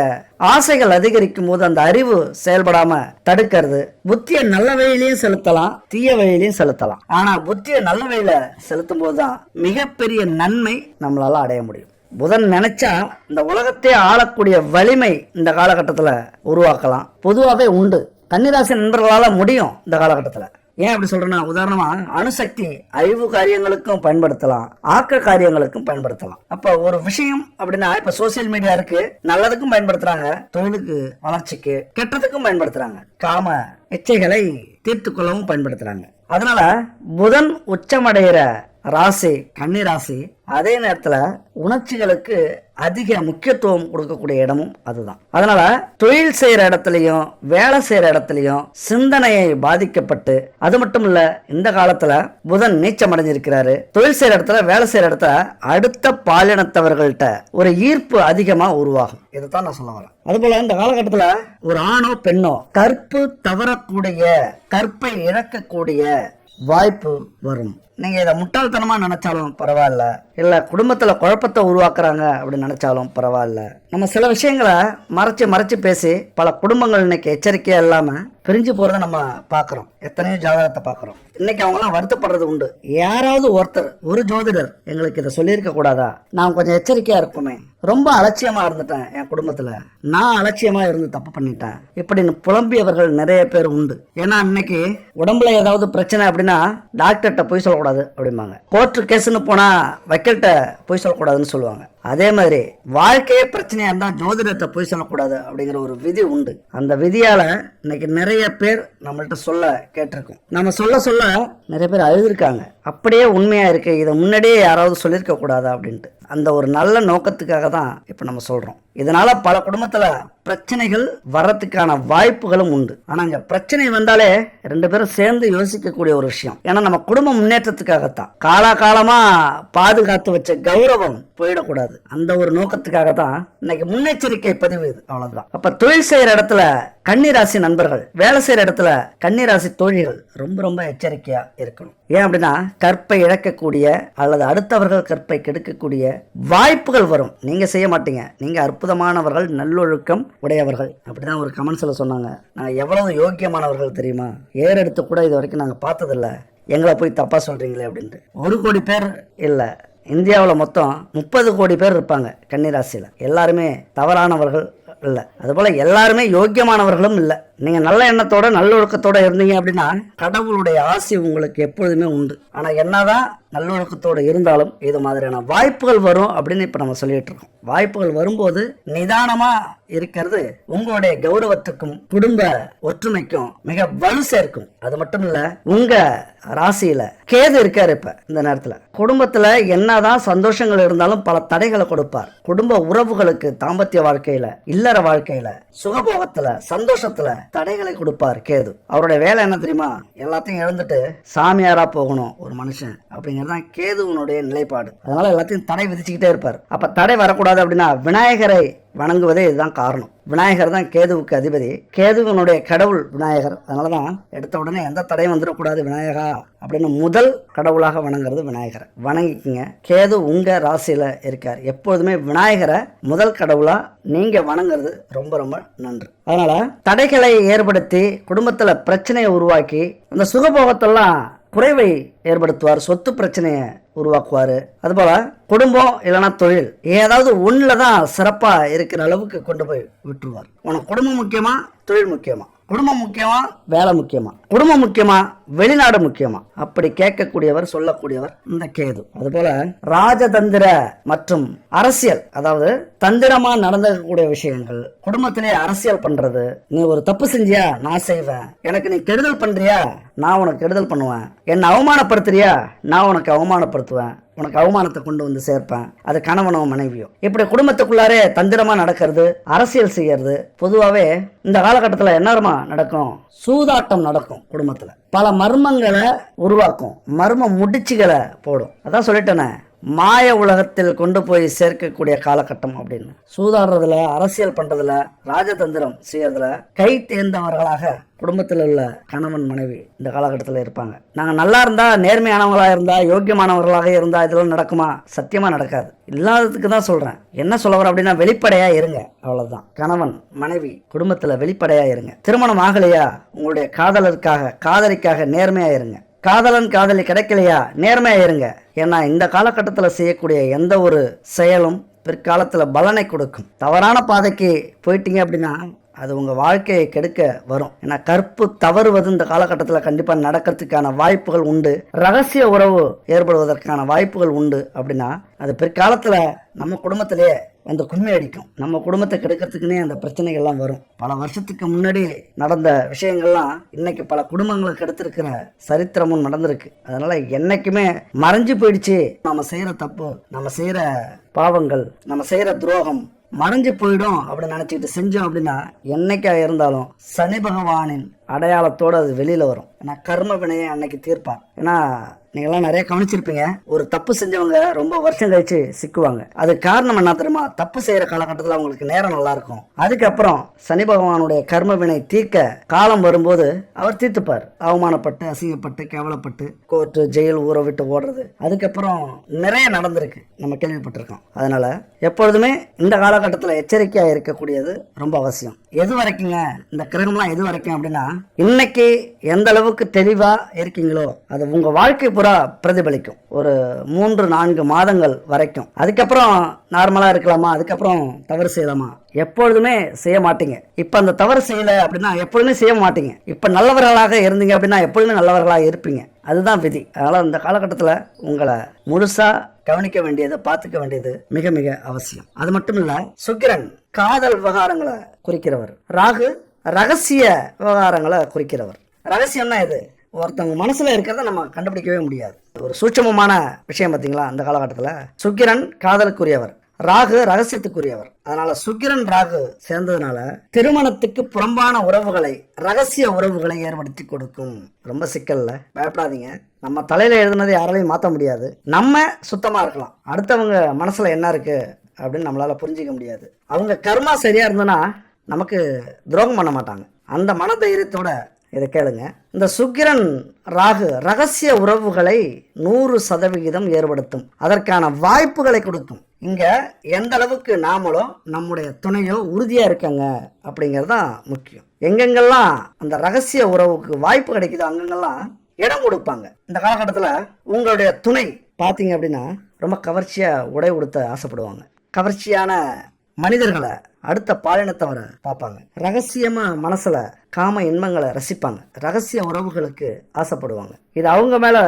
ஆசைகள் அதிகரிக்கும் போது அந்த அறிவு செயல்படாம தடுக்கிறது. புத்தியை நல்ல வழியிலையும் செலுத்தலாம், தீய வழியிலையும் செலுத்தலாம். ஆனா புத்தியை நல்ல வழியில செலுத்தும் போதுதான் மிகப்பெரிய நன்மை நம்மளால அடைய முடியும். புதன் நினைச்சா இந்த உலகத்தை ஆளக்கூடிய வலிமை இந்த காலகட்டத்துல உருவாக்கலாம். பொதுவாகவே உண்டு. கன்னிராசி நண்பர்களால முடியும் இந்த காலகட்டத்துல. ஏன் அப்படி சொல்றேன்னா, உதாரணமா அணுசக்தி அறிவு காரியங்களுக்கும் பயன்படுத்தலாம், ஆக்க காரியங்களுக்கும் பயன்படுத்தலாம். அப்ப ஒரு விஷயம் அப்படின்னா, இப்ப சோசியல் மீடியா இருக்கு, நல்லதுக்கும் பயன்படுத்துறாங்க, தொழிலுக்கு வளர்ச்சிக்கு, கெட்டதுக்கும் பயன்படுத்துறாங்க, காம இச்சைகளை தீர்த்து கொள்ளவும் பயன்படுத்துறாங்க. அதனால புதன் உச்சமடைகிற ராசி கன்னி ராசி. அதே நேரத்துல உணர்ச்சிகளுக்கு அதிக முக்கியத்துவம் கொடுக்கக்கூடிய இடமும் அதுதான். அதனால தொழில் செய்யற இடத்துலயும் வேலை செய்யற இடத்துலயும் சிந்தனையை பாதிக்கப்பட்டு, அது மட்டும் இல்ல இந்த காலத்துல புதன் நீச்சம் அடைஞ்சிருக்கிறாரு. தொழில் செய்யற இடத்துல வேலை செய்யற இடத்துல அடுத்த பாலினத்தவர்கள்ட்ட ஒரு ஈர்ப்பு அதிகமா உருவாகும். இதைத்தான் நான் சொல்ல வரேன். அதுபோல இந்த காலகட்டத்துல ஒரு ஆணோ பெண்ணோ கற்பு தவறக்கூடிய, கற்பை இழக்கக்கூடிய வாய்ப்பு வரும். நீங்க இதை முட்டாள்தனமா நினைச்சாலும் பரவாயில்ல, இல்ல குடும்பத்துல குழப்பத்தை உருவாக்குறாங்க அப்படின்னு நினைச்சாலும் பரவாயில்ல. நம்ம சில விஷயங்களை மறைச்சு பேசி பல குடும்பங்கள் இன்னைக்கு எச்சரிக்கையா இல்லாம பிரிஞ்சு போறதை நம்ம பாக்குறோம். எத்தனையோ ஜாதகத்தை பாக்குறோம். இன்னைக்கு அவங்க எல்லாம் வருத்தப்படுறது உண்டு. யாராவது ஒருத்தர், ஒரு ஜோதிடர் எங்களுக்கு இதை சொல்லியிருக்க கூடாதா, நான் கொஞ்சம் எச்சரிக்கையா இருப்போமே, ரொம்ப அலட்சியமா இருந்துட்டேன், என் குடும்பத்துல நான் அலட்சியமா இருந்து தப்பு பண்ணிட்டேன் இப்படின்னு புலம்பியவர்கள் நிறைய பேர் உண்டு. ஏன்னா இன்னைக்கு உடம்புல ஏதாவது பிரச்சனை அப்படின்னா டாக்டர்கிட்ட போய் சொல்லக்கூடாது அப்படிம்பாங்க. கோர்ட்டு கேஸ்ன்னு போனா வக்கீல்கிட்ட போய் சொல்லக்கூடாதுன்னு சொல்லுவாங்க. அதே மாதிரி வாழ்க்கையே பிரச்சனையா இருந்தா ஜோதிடத்தை போய் சொல்லக்கூடாது அப்படிங்கிற ஒரு விதி உண்டு. அந்த விதியால இன்னைக்கு நிறைய பேர் நம்மள்ட்ட சொல்ல கேட்டிருக்கோம். நம்ம சொல்ல நிறைய பேர் அழுதுருக்காங்க. அப்படியே உண்மையா இருக்கு, இதை முன்னாடியே யாராவது சொல்லியிருக்க கூடாதா அப்படின்ட்டு. அந்த ஒரு நல்ல நோக்கத்துக்காக தான் இப்ப நம்ம சொல்றோம். இதனால பல குடும்பத்துல பிரச்சனைகள் வர்றதுக்கான வாய்ப்புகளும் உண்டு. ஆனா இங்க பிரச்சனை வந்தாலே ரெண்டு பேரும் சேர்ந்து யோசிக்கக்கூடிய ஒரு விஷயம். ஏன்னா நம்ம குடும்ப முன்னேற்றத்துக்காகத்தான், காலாகாலமா பாதுகாத்து வச்ச கௌரவம் போயிடக்கூடாது. அந்த ஒரு நோக்கத்துக்காக தான் இன்னைக்கு முன்னெச்சரிக்கை பதிவு இது. அவ்வளவுதான். அப்ப தொழில் செய்யற இடத்துல கன்னிராசி நண்பர்கள், வேலை செய்யற இடத்துல கன்னிராசி தோழிகள் ரொம்ப எச்சரிக்கையா இருக்கணும். ஏன் அப்படின்னா கற்பை இழக்கக்கூடிய அல்லது அடுத்தவர்கள் கற்பை கெடுக்கக்கூடிய வாய்ப்புகள் வரும். நீங்க செய்ய மாட்டீங்க, நீங்க அற்புதமானவர்கள், நல்லொழுக்கம் உடையவர்கள். அப்படிதான் ஒரு கமெண்ட்ஸ்ல சொன்னாங்க. நாங்க எவ்வளவு யோக்கியமானவர்கள் தெரியுமா, ஏறெடுத்து கூட இது வரைக்கும் நாங்க பார்த்ததில்ல, எங்களை போய் தப்பா சொல்றீங்களே அப்படின்ட்டு. 1 கோடி பேர் இல்ல, இந்தியாவில் மொத்தம் 30 கோடி பேர் இருப்பாங்க கன்னிராசியில. எல்லாருமே தவறானவர்கள் இல்லை, அதுபோல எல்லாருமே யோக்கியமானவர்களும் இல்லை. நீங்க நல்ல எண்ணத்தோட நல்லொழுக்கத்தோட இருந்தீங்க அப்படின்னா கடவுளுடைய ஆசி உங்களுக்கு எப்பொழுதுமே உண்டு. ஆனா என்னதான் நல்லொழுக்கத்தோடு இருந்தாலும் இது மாதிரியான வாய்ப்புகள் வரும் அப்படின்னு இப்ப நம்ம சொல்லிட்டு இருக்கோம். வாய்ப்புகள் வரும்போது நிதானமா இருக்கிறது உங்களுடைய கௌரவத்துக்கும் குடும்ப ஒற்றுமைக்கும் மிக வலு சேர்க்கும். அது மட்டும் இல்ல, உங்க ராசியில கேது இருக்காரு. இப்ப இந்த நேரத்துல குடும்பத்துல என்னதான் சந்தோஷங்கள் இருந்தாலும் பல தடைகளை கொடுப்பார். குடும்ப உறவுகளுக்கு, தாம்பத்திய வாழ்க்கையில, இல்லற வாழ்க்கையில, சுகபோகத்துல, சந்தோஷத்துல தடைகளை கொடுப்பார் கேது. அவருடைய வேலை என்ன தெரியுமா, எல்லாத்தையும் இழந்துட்டு சாமியாரா போகணும் ஒரு மனுஷன் அப்படிங்கறதுதான் கேதுவனுடைய நிலைப்பாடு. அதனால எல்லாத்தையும் தடை விதிச்சுக்கிட்டே இருப்பார். அப்ப தடை வரக்கூடாது அப்படின்னா விநாயகரை வணங்குவதே இதுதான் காரணம். விநாயகர் தான் கேதுவுக்கு அதிபதி, கேதுவனுடைய கடவுள் விநாயகர். அதனாலதான் எடுத்த உடனே எந்த தடையும் வந்துடக்கூடாது விநாயகா அப்படின்னு முதல் கடவுளாக வணங்குறது விநாயகரை வணங்கிக்குங்க. கேது உங்க ராசியில இருக்கார். எப்போதுமே விநாயகரை முதல் கடவுளா நீங்க வணங்குறது ரொம்ப நன்று. அதனால தடைகளை ஏற்படுத்தி குடும்பத்துல பிரச்சனையை உருவாக்கி அந்த சுகபோகத்தெல்லாம் குறைவை ஏற்படுத்துவார், சொத்து பிரச்சனையை உருவாக்குவாரு. அதுபோல குடும்பம் இல்லைன்னா தொழில் ஏதாவது ஒண்ணுலதான் சிறப்பா இருக்கிற அளவுக்கு கொண்டு போய் விட்டுருவார். உனக்கு குடும்பம் முக்கியமா, தொழில் முக்கியமா? குடும்பம் முக்கியமா, வேலை முக்கியமா? குடும்பம் முக்கியமா, வெளிநாடு முக்கியமா? அப்படி கேட்கக்கூடியவர், சொல்லக்கூடியவர் இந்த கேது. அதுபோல ராஜதந்திர மற்றும் அரசியல், அதாவது தந்திரமா நடந்தக்கூடிய விஷயங்கள், குடும்பத்திலே அரசியல் பண்றது. நீ ஒரு தப்பு செஞ்சியா, நான் செய்வேன். எனக்கு நீ கெடுதல் பண்றியா, நான் உனக்கு கெடுதல் பண்ணுவேன். என்னை அவமானப்படுத்துறியா, நான் உனக்கு அவமானப்படுத்துவேன். உனக்கு அவமானத்தை கொண்டு வந்து சேர்ப்பேன். அது கணவனோ மனைவியோ. இப்படி குடும்பத்துக்குள்ளாரே தந்திரமா நடக்கிறது, அரசியல் செய்யறது. பொதுவாகவே இந்த காலகட்டத்தில் என்னமா நடக்கும்? சூதாட்டம் நடக்கும். குடும்பத்துல பல மர்மங்களை உருவாக்கும், மர்ம முடிச்சுகளை போடும். அதான் சொல்லிட்டேனே, மாய உலகத்தில் கொண்டு போய் சேர்க்கக்கூடிய காலகட்டம் அப்படின்னு. சூதாடுறதுல, அரசியல் பண்றதுல, ராஜதந்திரம் செய்யறதுல கை தேர்ந்தவர்களாக குடும்பத்தில் உள்ள கணவன் மனைவி இந்த காலகட்டத்தில் இருப்பாங்க. நாங்கள் நல்லா இருந்தா, நேர்மையானவங்களாக இருந்தா, யோக்கியமானவர்களாக இருந்தா இதெல்லாம் நடக்குமா? சத்தியமா நடக்காது. இல்லாததுக்கு தான் சொல்றேன். என்ன சொல்ல வர அப்படின்னா, வெளிப்படையா இருங்க, அவ்வளவுதான். கணவன் மனைவி குடும்பத்துல வெளிப்படையா இருங்க. திருமணம் ஆகலையா, உங்களுடைய காதலருக்காக, காதலிக்காக நேர்மையா இருங்க. காதலன் காதலி கிடைக்கலையா, நேர்மையா இருங்க. ஏன்னா இந்த காலகட்டத்தில் செய்யக்கூடிய எந்த ஒரு செயலும் பிற்காலத்துல பலனை கொடுக்கும். தவறான பாதைக்கு போயிட்டீங்க அப்படின்னா அது உங்க வாழ்க்கையை கெடுக்க வரும். ஏன்னா கற்பு தவறுவது இந்த காலகட்டத்தில் கண்டிப்பா நடக்கிறதுக்கான வாய்ப்புகள் உண்டு. ரகசிய உறவு ஏற்படுவதற்கான வாய்ப்புகள் உண்டு. அப்படின்னா அது பிற்காலத்துல நம்ம குடும்பத்திலேயே அந்த கும்மி அடிக்கும். நம்ம குடும்பத்தை கெடுக்கிறதுக்குன்னே அந்த பிரச்சனைகள்லாம் வரும். பல வருஷத்துக்கு முன்னாடி நடந்த விஷயங்கள்லாம் இன்னைக்கு பல குடும்பங்களை கெடுத்திருக்கிற சரித்திரமும் நடந்திருக்கு. அதனால என்னைக்குமே மறைஞ்சு போயிடுச்சு. நம்ம செய்யற தப்பு, நம்ம செய்யற பாவங்கள், நம்ம செய்யற துரோகம் மறைஞ்சு போயிடும் அப்படின்னு நினைச்சிட்டு செஞ்சோம் அப்படின்னா என்னைக்கா இருந்தாலும் சனி பகவானின் அடையாளத்தோடு அது வெளியில வரும். ஏன்னா கர்ம வினையை அன்னைக்கு தீர்ப்பார். ஏன்னா நீங்கெல்லாம் நிறைய கவனிச்சிருப்பீங்க, ஒரு தப்பு செஞ்சவங்க ரொம்ப வருஷம் கழிச்சு சிக்குவாங்க. அது காரணம் என்ன தெரியுமா? தப்பு செய்யற காலகட்டத்தில் அவங்களுக்கு நேரம் நல்லா இருக்கும். அதுக்கப்புறம் சனி பகவானுடைய கர்ம வினை தீர்க்க காலம் வரும்போது அவர் தீர்த்துப்பார். அவமானப்பட்டு, அசிங்கப்பட்டு, கேவலப்பட்டு, கோர்ட்டு, ஜெயில், ஊரை விட்டு ஓடுறது, அதுக்கப்புறம் நிறைய நடந்திருக்கு, நம்ம கேள்விப்பட்டிருக்கோம். அதனால எப்பொழுதுமே இந்த காலகட்டத்தில் எச்சரிக்கையா இருக்கக்கூடியது ரொம்ப அவசியம். எது வரைக்குங்க இந்த கிரகம்லாம் எது வரைக்கும் அப்படின்னா, இன்னைக்கு எந்த அளவுக்கு தெளிவா இருக்கீங்களோ அது உங்க வாழ்க்கை பூரா பிரதிபலிக்கும். ஒரு 3-4 மாதங்கள் வரைக்கும். அதுக்கப்புறம் நார்மலா இருக்கலாமா, அதுக்கப்புறம் தவறு செய்யலாமா? எப்பொழுதுமே செய்ய மாட்டீங்க. இப்ப அந்த தவறு செய்யல அப்படின்னா எப்பொழுதுமே செய்ய மாட்டீங்க. இப்ப நல்லவர்களாக இருந்தீங்க அப்படின்னா எப்பொழுதுமே நல்லவர்களாக இருப்பீங்க. அதுதான் விதி. அதனால இந்த காலகட்டத்தில் உங்களை முழுசா கவனிக்க வேண்டியது, பார்த்துக்க வேண்டியது மிக மிக அவசியம். அது மட்டும் இல்ல, சுக்கிரன் காதல் விவகாரங்களை குறிக்கிறவர், ராகு ரகசிய விவகாரங்களை குறிக்கிறவர். ரகசியம்னா இது ஒருத்தவங்க மனசுல இருக்கிறத நம்ம கண்டுபிடிக்கவே முடியாது. ஒரு சூட்சமமான விஷயம். பார்த்தீங்களா, அந்த காலகட்டத்தில் சுக்கிரன் காதலுக்குரியவர், ராகு ரகசியத்துக்குரியவர். அதனால சுக்கிரன் ராகு சேர்ந்ததுனால திருமணத்துக்கு புறம்பான உறவுகளை, ரகசிய உறவுகளை ஏற்படுத்தி கொடுக்கும். ரொம்ப சிக்கல்ல, பயப்படாதீங்க. நம்ம தலையில எழுதுனதை யாராலையும் மாற்ற முடியாது. நம்ம சுத்தமா இருக்கலாம், அடுத்தவங்க மனசுல என்ன இருக்கு அப்படின்னு நம்மளால புரிஞ்சிக்க முடியாது. அவங்க கர்மா சரியா இருந்ததுன்னா நமக்கு துரோகம் பண்ண மாட்டாங்க. அந்த மன தைரியத்தோட இதை கேளுங்க. இந்த சுக்கிரன் ராகு ரகசிய உறவுகளை 100% ஏற்படுத்தும். அதற்கான வாய்ப்புகளை கொடுக்கும். இங்க எந்த அளவுக்கு நாமளோ நம்முடைய துணையோ உறுதியா இருக்காங்க அப்படிங்கிறது தான் முக்கியம். எங்கெங்கெல்லாம் அந்த ரகசிய உறவுக்கு வாய்ப்பு கிடைக்குதோ அங்கெங்கெல்லாம் இடம் கொடுப்பாங்க. இந்த காலகட்டத்தில் உங்களுடைய துணை பார்த்தீங்க அப்படின்னா ரொம்ப கவர்ச்சியா உடை உடுத்த ஆசைப்படுவாங்க. கவர்ச்சியான மனிதர்களை, அடுத்த பாலினத்தவரை பார்ப்பாங்க. ரகசியமா மனசுல காம இன்பங்களை ரசிப்பாங்க. ரகசிய உறவுகளுக்கு ஆசைப்படுவாங்க. இது அவங்க மேல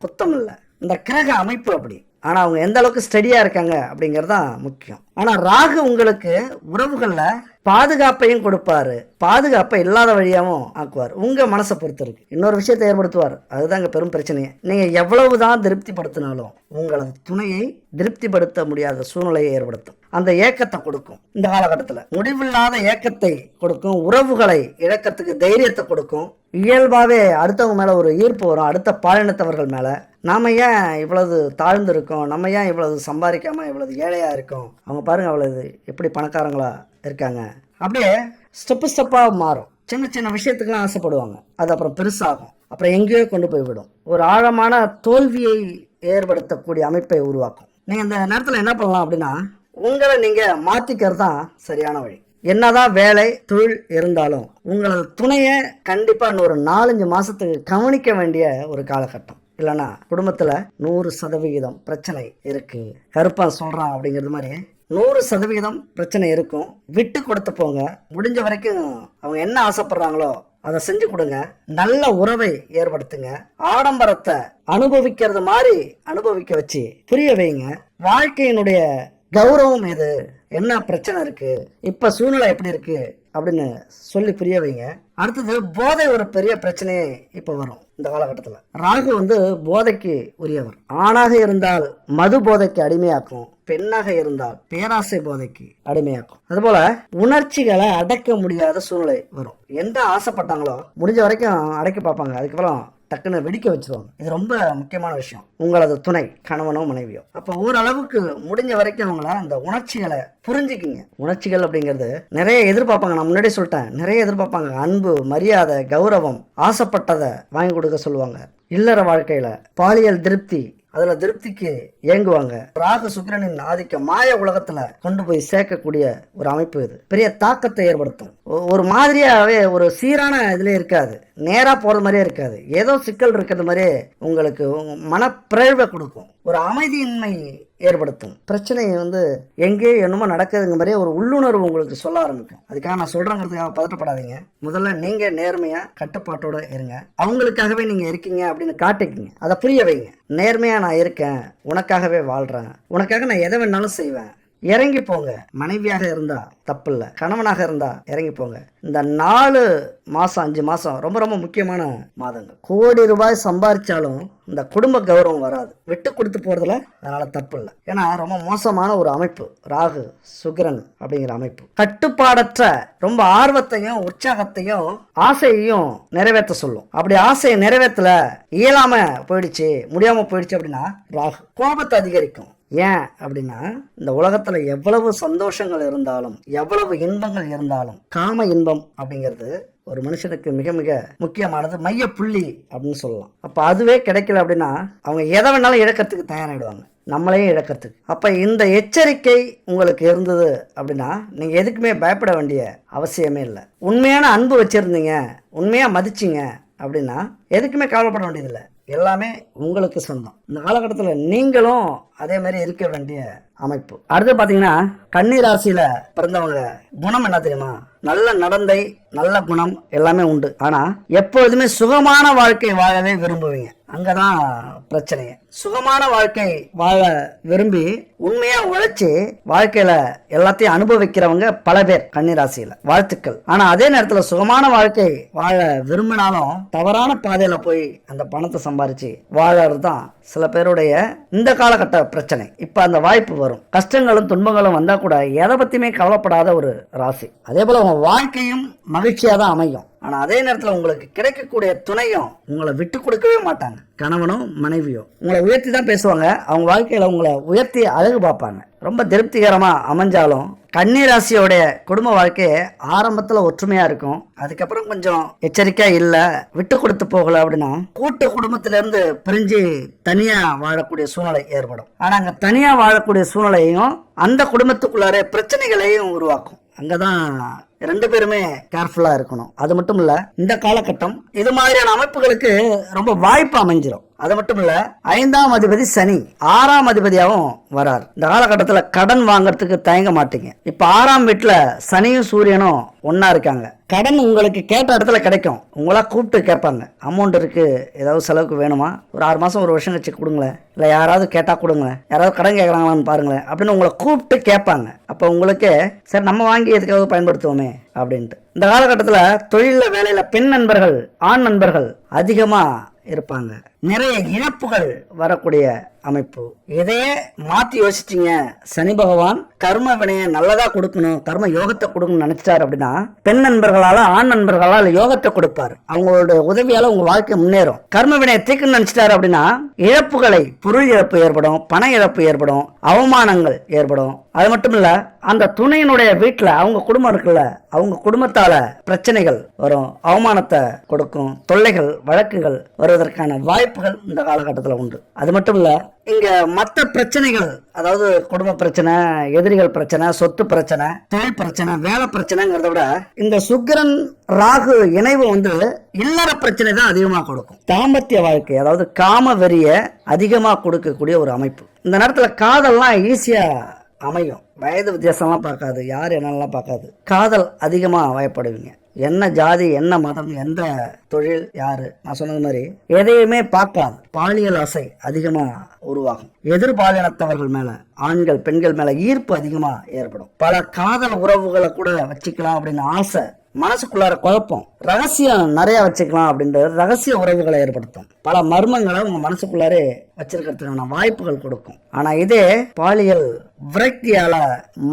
குத்தம் இல்லை, இந்த கிரக அமைப்பு அப்படி. ஆனா அவங்க எந்த அளவுக்கு ஸ்டடியா இருக்காங்க அப்படிங்கறதுதான் முக்கியம். ஆனா ராகு உங்களுக்கு உறவுகள்ல பாதுகாப்பையும் கொடுப்பாரு, பாதுகாப்பை இல்லாத வழியாவும் ஆக்குவார். உங்க மனசை பொறுத்து இருக்கு. இன்னொரு விஷயத்தை ஏற்படுத்துவார். அதுதாங்க பெரும் பிரச்சனையே. நீங்க எவ்வளவுதான் திருப்திப்படுத்தினாலும் உங்களது துணையை திருப்திப்படுத்த முடியாத சூழ்நிலையை ஏற்படுத்தும். அந்த ஏக்கத்தை கொடுக்கும். இந்த காலகட்டத்தில் முடிவில்லாத ஏக்கத்தை கொடுக்கும். உறவுகளை இழக்கத்துக்கு தைரியத்தை கொடுக்கும். இயல்பாவே அடுத்தவங்க மேல ஒரு ஈர்ப்பு வரும். அடுத்த பாலினத்தவர்கள் மேல நாம ஏன் இவ்வளவு தாழ்ந்து இருக்கோம், நம்ம ஏன் இவ்வளவு சம்பாதிக்காம இவ்வளவு ஏழையா இருக்கோம், அவங்க பாருங்க அவ்வளவு எப்படி பணக்காரங்களா இருக்காங்க. அப்படியே ஸ்டெப்பா மாறும். சின்ன சின்ன விஷயத்துக்கெல்லாம் ஆசைப்படுவாங்க. அது அப்புறம் பெருசாகும். அப்புறம் எங்கேயோ கொண்டு போய் விடும். ஒரு ஆழமான தோல்வியை ஏற்படுத்தக்கூடிய அமைப்பை உருவாக்கும். நீங்க இந்த நேரத்தில் என்ன பண்ணலாம் அப்படின்னா, உங்களை நீங்க மாத்திக்கிறது தான் சரியான வழி. என்னதான் வேலை தொழில் இருந்தாலும் உங்களது துணையை கண்டிப்பா இன்னொரு 4-5 மாசத்துக்கு கவனிக்க வேண்டிய ஒரு காலகட்டம். இல்லைன்னா குடும்பத்துல 100% பிரச்சனை இருக்கு. கருப்பன் சொல்றான் அப்படிங்கிறது மாதிரி 100% பிரச்சனை இருக்கும். விட்டு கொடுத்து போங்க. முடிஞ்ச வரைக்கும் அவங்க என்ன ஆசைப்படுறாங்களோ அதை செஞ்சு கொடுங்க. நல்ல உறவை ஏற்படுத்துங்க. ஆடம்பரத்தை அனுபவிக்கிறது மாதிரி அனுபவிக்க வச்சு புரிய வைங்க. வாழ்க்கையினுடைய கௌரவம் எது, என்ன பிரச்சனை இருக்கு, இப்ப சூழ்நிலை எப்படி இருக்கு அப்படின்னு சொல்லி புரிய வைங்க. அடுத்தது போதை ஒரு பெரிய பிரச்சனையே இப்ப வரும் இந்த காலகட்டத்தில். ராகு போதைக்கு உரியவர். ஆணாக இருந்தால் மது போதைக்கு அடிமையாக்கும், பெண்ணாக இருந்தால் பேராசை போதைக்கு அடிமையாக்கும். அதுபோல உணர்ச்சிகளை அடக்க முடியாத சூழ்நிலை வரும். எந்த ஆசைப்பட்டாங்களோ முடிஞ்ச வரைக்கும் அடக்கி பார்ப்பாங்க, அதுக்கப்புறம் டக்குன்னு வெடிக்க வச்சிருவாங்க. இது ரொம்ப முக்கியமான விஷயம். உங்களது துணை கணவனோ மனைவியோ அப்ப ஓரளவுக்கு முடிஞ்ச வரைக்கும் அவங்கள அந்த உணர்ச்சிகளை புரிஞ்சுக்கிங்க. உணர்ச்சிகள் அப்படிங்கிறது நிறைய எதிர்பார்ப்பாங்க. நான் முன்னாடியே சொல்லிட்டேன், நிறைய எதிர்பார்ப்பாங்க. அன்பு, மரியாதை, கௌரவம், ஆசைப்பட்டதை வாங்கி கொடுக்க சொல்லுவாங்க. இல்லற வாழ்க்கையில பாலியல் திருப்தி, அதுல திருப்திக்கு ஏங்குவாங்க. ராகு சுக்கிரனின் ஆதிக்கம் மாய உலகத்துல கொண்டு போய் சேர்க்கக்கூடிய ஒரு அமைப்பு. இது பெரிய தாக்கத்தை ஏற்படுத்தும். ஒரு மாதிரியாவே ஒரு சீரான இதுல இருக்காது, நேரா போறது மாதிரியே இருக்காது, ஏதோ சிக்கல் இருக்கிறது மாதிரியே உங்களுக்கு மனப்பிரழ்வை கொடுக்கும், ஒரு அமைதியின்மை ஏற்படுத்தும். பிரச்சனை எங்கேயோ என்னமோ நடக்குதுங்க மாதிரியே ஒரு உள்ளுணர்வு உங்களுக்கு சொல்ல ஆரம்பிக்கும். அதுக்காக நான் சொல்றேங்கிறதுக்காக பதட்டப்படாதீங்க. முதல்ல நீங்க நேர்மையா கட்டுப்பாட்டோட இருங்க. அவங்களுக்காகவே நீங்க இருக்கீங்க அப்படின்னு காட்டிக்கிங்க, அதை புரிய வைங்க. நேர்மையா நான் இருக்கேன், உனக்காகவே வாழ்றேன், உனக்காக நான் எதை வேணாலும் செய்வேன், இறங்கி போங்க. மனைவியாக இருந்தா தப்பு இல்லை, கணவனாக இருந்தா இறங்கி போங்க. இந்த 4 மாசம் 5 மாசம் ரொம்ப ரொம்ப முக்கியமான மாதங்கள். கோடி ரூபாய் சம்பாதிச்சாலும் இந்த குடும்ப கௌரவம் வராது, விட்டு கொடுத்து போறதுல அதனால தப்பு இல்லை. ஏன்னா ரொம்ப மோசமான ஒரு அமைப்பு ராகு சுக்கிரன் அப்படிங்கிற அமைப்பு. கட்டுப்பாடற்ற ரொம்ப ஆர்வத்தையும் உற்சாகத்தையும் ஆசையையும் நிறைவேற்ற சொல்லும். அப்படி ஆசையை நிறைவேற்றல, இயலாம போயிடுச்சு, முடியாம போயிடுச்சு அப்படின்னா ராகு கோபத்தை அதிகரிக்கும். ஏன் அப்படின்னா இந்த உலகத்துல எவ்வளவு சந்தோஷங்கள் இருந்தாலும் எவ்வளவு இன்பங்கள் இருந்தாலும் காம இன்பம் அப்படிங்கிறது ஒரு மனுஷனுக்கு மிக மிக முக்கியமானது, மைய புள்ளி அப்படின்னு சொல்லலாம். அப்ப அதுவே கிடைக்கல அப்படின்னா அவங்க எதை வேணாலும் இழக்கிறதுக்கு தயாராகிடுவாங்க, நம்மளையும் இழக்கிறதுக்கு. அப்ப இந்த எச்சரிக்கை உங்களுக்கு இருந்தது அப்படின்னா நீங்க எதுக்குமே பயப்பட வேண்டிய அவசியமே இல்லை. உண்மையான அன்பு வச்சிருந்தீங்க, உண்மையா மதிச்சிங்க அப்படின்னா எதுக்குமே கவலைப்பட வேண்டியதில்லை, எல்லாமே உங்களுக்கு சொந்தம். இந்த காலகட்டத்தில் நீங்களும் அதே மாதிரி இருக்க வேண்டிய அமைப்பு. அடுத்து பாத்தீங்கன்னா கன்னி ராசியில பிறந்தவங்க குணம் என்ன தெரியுமா? நல்ல நடந்தை, நல்ல குணம் எல்லாமே உண்டு. ஆனா எப்பொழுதுமே சுகமான வாழ்க்கை வாழவே விரும்புவீங்க. அங்கதான் பிரச்சனையே. சுகமான வாழ்க்கை வாழ விரும்பி உண்மையா உழைச்சி வாழ்க்கையில எல்லாத்தையும் அனுபவிக்கிறவங்க பல பேர் கன்னி ராசியில. வாழ்த்துக்கள். ஆனா அதே நேரத்துல சுகமான வாழ்க்கை வாழ விரும்பினாலும் தவறான பாதையில போய் அந்த பணத்தை சம்பாரிச்சு வாழறதுதான் சில பேருடைய இந்த காலகட்ட பிரச்சனை. இப்ப அந்த வாய்ப்பு வரும். கஷ்டங்களும் துன்பங்களும் வந்தா கூட எதை பத்தியுமே கவலைப்படாத ஒரு ராசி. அதே போல உங்க வாழ்க்கையும் மகிழ்ச்சியா தான் அமையும். ஆனா அதே நேரத்துல உங்களுக்கு கிடைக்கக்கூடிய துணையும் உங்களை விட்டு கொடுக்கவே மாட்டாங்க. கணவனோ மனைவியோ உங்களை உயர்த்தி தான் பேசுவாங்க. அவங்க வாழ்க்கையில உங்களை உயர்த்தி அழகு பார்ப்பாங்க. ரொம்ப திருப்திகரமா அமைஞ்சாலும் கன்னி ராசியோடைய குடும்ப வாழ்க்கையை ஆரம்பத்துல ஒற்றுமையா இருக்கும். அதுக்கப்புறம் கொஞ்சம் எச்சரிக்கையா இல்ல, விட்டு கொடுத்து போகல அப்படின்னா கூட்டு குடும்பத்தில இருந்து பிரிஞ்சு தனியா வாழக்கூடிய சூழ்நிலை ஏற்படும். ஆனா அங்க தனியா வாழக்கூடிய சூழ்நிலையும் அந்த குடும்பத்துக்குள்ளார பிரச்சனைகளையும் உருவாக்கும். அங்கதான் 2 பேருமே கேர்ஃபுல்லா இருக்கணும். அது மட்டும் இல்ல, இந்த காலகட்டம் இது மாதிரியான அமைப்புகளுக்கு ரொம்ப வாய்ப்பு அமைஞ்சிடும். அது மட்டும் இல்ல, 5ஆம் அதிபதி சனி 6ஆம் அதிபதியாகவும் வரார். இந்த காலகட்டத்துல கடன் வாங்கறதுக்கு தயங்க மாட்டீங்க. இப்ப 6ஆம் வீட்டுல சனியும் சூரியனும் ஒன்னா இருக்காங்க. கடன் உங்களுக்கு கேட்ட இடத்துல கிடைக்கும். உங்களா கூப்பிட்டு கேட்பாங்க, அமௌண்ட் இருக்கு, ஏதாவது செலவுக்கு வேணுமா, ஒரு 6 மாசம் 1 வருஷம் கழிச்சு கொடுங்களேன், இல்ல யாராவது கேட்டா கொடுங்களேன், யாராவது கடன் கேட்கறாங்களான்னு பாருங்களேன் அப்படின்னு உங்களை கூப்பிட்டு கேட்பாங்க. அப்ப உங்களுக்கு சரி நம்ம வாங்கி எதுக்காவது பயன்படுத்துவோமே அப்படின்ட்டு. இந்த காலகட்டத்துல தொழில வேலையில பெண் நண்பர்கள் ஆண் நண்பர்கள் அதிகமா இருப்பாங்க. நிறைய இழப்புகள் வரக்கூடிய அமைப்பு. இதையே மாத்தி யோசிச்சீங்க, சனி பகவான் கர்ம வினையை நல்லதா கொடுக்கணும், கர்ம யோகத்தை கொடுக்கணும்னு நினைச்சிட்டாரு அப்படின்னா பெண் நண்பர்களால ஆண் நண்பர்களால் யோகத்தை கொடுப்பாரு. அவங்களோட உதவியால உங்க வாழ்க்கை முன்னேறும். கர்ம வினையை தீர்க்கணும்னு நினைச்சிட்டாரு அப்படின்னா இழப்புகளை, பொருள் இழப்பு ஏற்படும், பண இழப்பு ஏற்படும், அவமானங்கள் ஏற்படும். அது மட்டும் இல்ல, அந்த துணையினுடைய வீட்டுல அவங்க குடும்பம் இருக்குல்ல, அவங்க குடும்பத்தால பிரச்சனைகள் வரும், அவமானத்தை கொடுக்கும், தொல்லைகள் வழக்குகள் வருவதற்கான வாய்ப்புகள் இந்த காலகட்டத்தில் உண்டு. அது மட்டும் இல்ல, இங்க மற்ற பிரச்சனைகள், அதாவது குடும்ப பிரச்சனை, எதிரிகள் பிரச்சனை, சொத்து பிரச்சனை, தொழில் பிரச்சனை, வேலை பிரச்சனைங்கிறத விட இந்த சுக்கிரன் ராகு இணைவு இல்லற பிரச்சனை தான் அதிகமா கொடுக்கும். தாம்பத்திய வாழ்க்கை, அதாவது காம வெறிய அதிகமா கொடுக்கக்கூடிய ஒரு அமைப்பு. இந்த நேரத்துல காதல்லாம் ஈஸியா அமையும். வயது வித்தியாசம்லாம் பார்க்காது, யார் என்னெல்லாம் பார்க்காது, காதல் அதிகமா வயப்படுவீங்க. என்ன ஜாதி, என்ன மதம், எந்த தொழில், யாரு, நான் சொன்னது மாதிரி எதையுமே பார்க்காது. பாலியல் ஆசை அதிகமா உருவாகும். எதிர்பாலினத்தவர்கள் மேல, ஆண்கள் பெண்கள் மேல ஈர்ப்பு அதிகமா ஏற்படும். பல காதல் உறவுகளை கூட வச்சுக்கலாம் அப்படின்னு ஆசை, மனசுக்குள்ளார குழப்பம், ரகசியம் நிறைய வச்சுக்கலாம் அப்படின்ற ரகசிய உறவுகளை ஏற்படுத்தும். பல மர்மங்களை உங்க மனசுக்குள்ளாரே வச்சிருக்கிறதுக்கான வாய்ப்புகள் கொடுக்கும். ஆனா இதே பாலியல் விரக்தியால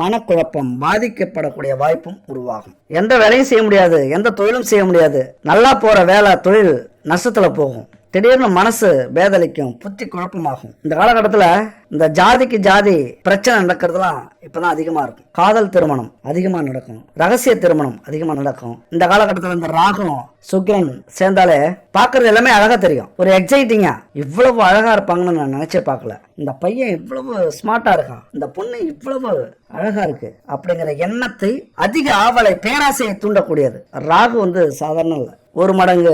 மனக்குழப்பம் பாதிக்கப்படக்கூடிய வாய்ப்பும் உருவாகும். எந்த வேலையும் செய்ய முடியாது, எந்த தொழிலும் செய்ய முடியாது. நல்லா போற வேலை தொழில் நஷ்டத்துல போகும். திடீர்னு மனசு பேதலிக்கும், புத்தி குழப்பமாகும். இந்த காலகட்டத்துல இந்த ஜாதிக்கு ஜாதி பிரச்சனை நடக்கிறதுலாம் இப்பதான் அதிகமா இருக்கும். காதல் திருமணம் அதிகமா நடக்கும், ரகசிய திருமணம் அதிகமா நடக்கும். இந்த காலகட்டத்துல இந்த ராகம் சுக்கிரன் சேர்ந்தாலே பாக்குறது எல்லாமே அழகா தெரியும். ஒரு எக்ஸைட்டிங்கா, இவ்வளவு அழகா இருப்பாங்கன்னு நான் நினைச்சே பார்க்கல. இந்த பையன் இவ்வளவு ஸ்மார்ட்டா இருக்கான், இந்த பொண்ணு இவ்வளவு அழகா இருக்கு அப்படிங்கிற எண்ணத்தை, அதிக ஆவலை, பேராசையை தூண்டக்கூடியது. ராகு சாதாரண இல்லை. ஒரு மடங்கு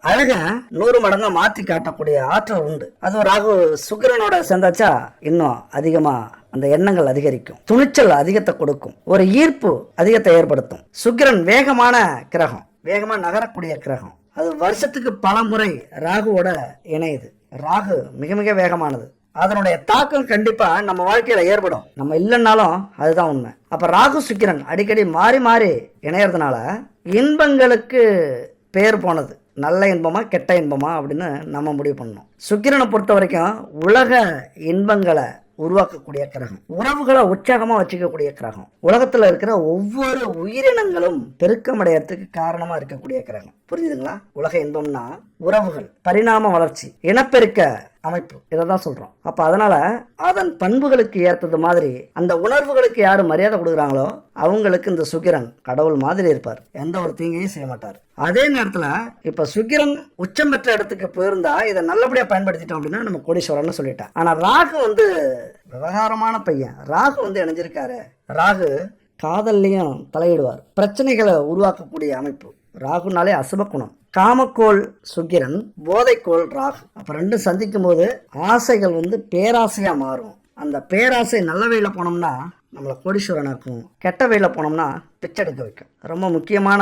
அழக 100 மடங்கா மாற்றி காட்டக்கூடிய ஆற்றல் உண்டு. அது ராகு சுக்கிரனோட சேர்ந்தாச்சா இன்னும் அதிகமா அந்த எண்ணங்கள் அதிகரிக்கும், துணிச்சல் அதிகத்தை கொடுக்கும், ஒரு ஈர்ப்பு அதிகத்தை ஏற்படுத்தும். சுக்கிரன் வேகமான கிரகம், வேகமா நகரக்கூடிய கிரகம். அது வருஷத்துக்கு பல முறை ராகுவோட இணையுது. ராகு மிக மிக வேகமானது. அதனுடைய தாக்கம் கண்டிப்பா நம்ம வாழ்க்கையில ஏற்படும், நம்ம இல்லைன்னாலும் அதுதான் உண்மை. அப்ப ராகு சுக்கிரன் அடிக்கடி மாறி மாறி இணையறதுனால இன்பங்களுக்கு பேர் போனது. நல்ல இன்பமா கெட்ட இன்பமா அப்படின்னு நம்ம முடிவு பண்ணணும். சுக்கிரனை பொறுத்த வரைக்கும் உலக இன்பங்களை உருவாக்கக்கூடிய கிரகம், உறவுகளை உற்சாகமா வச்சுக்கக்கூடிய கிரகம், உலகத்துல இருக்கிற ஒவ்வொரு உயிரினங்களும் பெருக்கமடையறதுக்கு காரணமா இருக்கக்கூடிய கிரகம். புரியுதுங்களா? உலக இன்பம்னா உறவுகள், பரிணாம வளர்ச்சி, இனப்பெருக்க அமைப்பு, இதைதான் சொல்றோம். அப்ப அதனால அதன் பண்புகளுக்கு ஏற்றது மாதிரி அந்த உணர்வுகளுக்கு யாரு மரியாதை கொடுக்குறாங்களோ அவங்களுக்கு இந்த சுக்கிரன் கடவுள் மாதிரி இருப்பார், எந்த ஒரு தீங்கையும் செய்ய மாட்டார். அதே நேரத்துல இப்ப சுக்கிரன் உச்சம் பெற்ற இடத்துக்கு போயிருந்தா இதை நல்லபடியா பயன்படுத்திட்டோம் அப்படின்னா நம்ம கோடீஸ்வரன் சொல்லிட்டேன். ஆனா ராகு விவகாரமான பையன். ராகு இணைஞ்சிருக்காரு. ராகு காதல்லையும் தலையிடுவார், பிரச்சனைகளை உருவாக்கக்கூடிய அமைப்பு. ராகுனாலே அசுப குணம். காமக்கோள் சுக்கிரன், போதைக்கோள் ராகு. அப்ப ரெண்டும் சந்திக்கும் போது ஆசைகள் பேராசையா மாறும். அந்த பேராசை நல்ல வழியில போனோம்னா நம்மளை கோடீஸ்வரனாக்கும், கெட்ட வழியில போனோம்னா பிச்செடுக்க வைக்கும். ரொம்ப முக்கியமான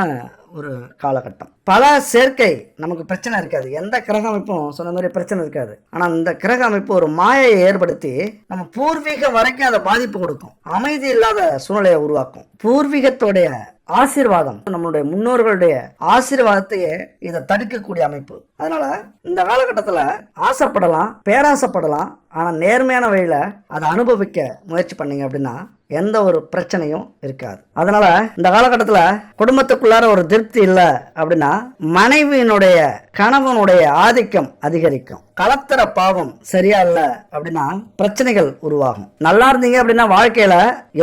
ஒரு காலகட்டம். பல சேர்க்கை நமக்கு பிரச்சனை இருக்காது, எந்த கிரக அமைப்பும் சொன்ன மாதிரி பிரச்சனை இருக்காது. ஆனா இந்த கிரக அமைப்பு ஒரு மாயை ஏற்படுத்தி நம்ம பூர்வீக வரைக்கும் அதை பாதிப்பு கொடுக்கும், அமைதி இல்லாத சூழ்நிலையை உருவாக்கும். பூர்வீகத்தோடைய ஆசீர்வாதம், நம்மளுடைய முன்னோர்களுடைய ஆசீர்வாதத்தையே இதை தடுக்கக்கூடிய அமைப்பு. அதனால இந்த காலகட்டத்துல ஆசைப்படலாம், பேராசைப்படலாம், ஆனா நேர்மையான வழியில அதை அனுபவிக்க முயற்சி பண்ணீங்க அப்படின்னா எந்த ஒரு பிரச்சனையும் இருக்காது. அதனால இந்த காலகட்டத்துல குடும்பத்துக்குள்ளார ஒரு திருப்தி இல்லை அப்படின்னா மனைவியினுடைய கணவனுடைய ஆதிக்கம் அதிகரிக்கும். கலத்தர பாவம் சரியா இல்ல அப்படின்னா பிரச்சனைகள் உருவாகும். நல்லா இருந்தீங்க அப்படின்னா வாழ்க்கையில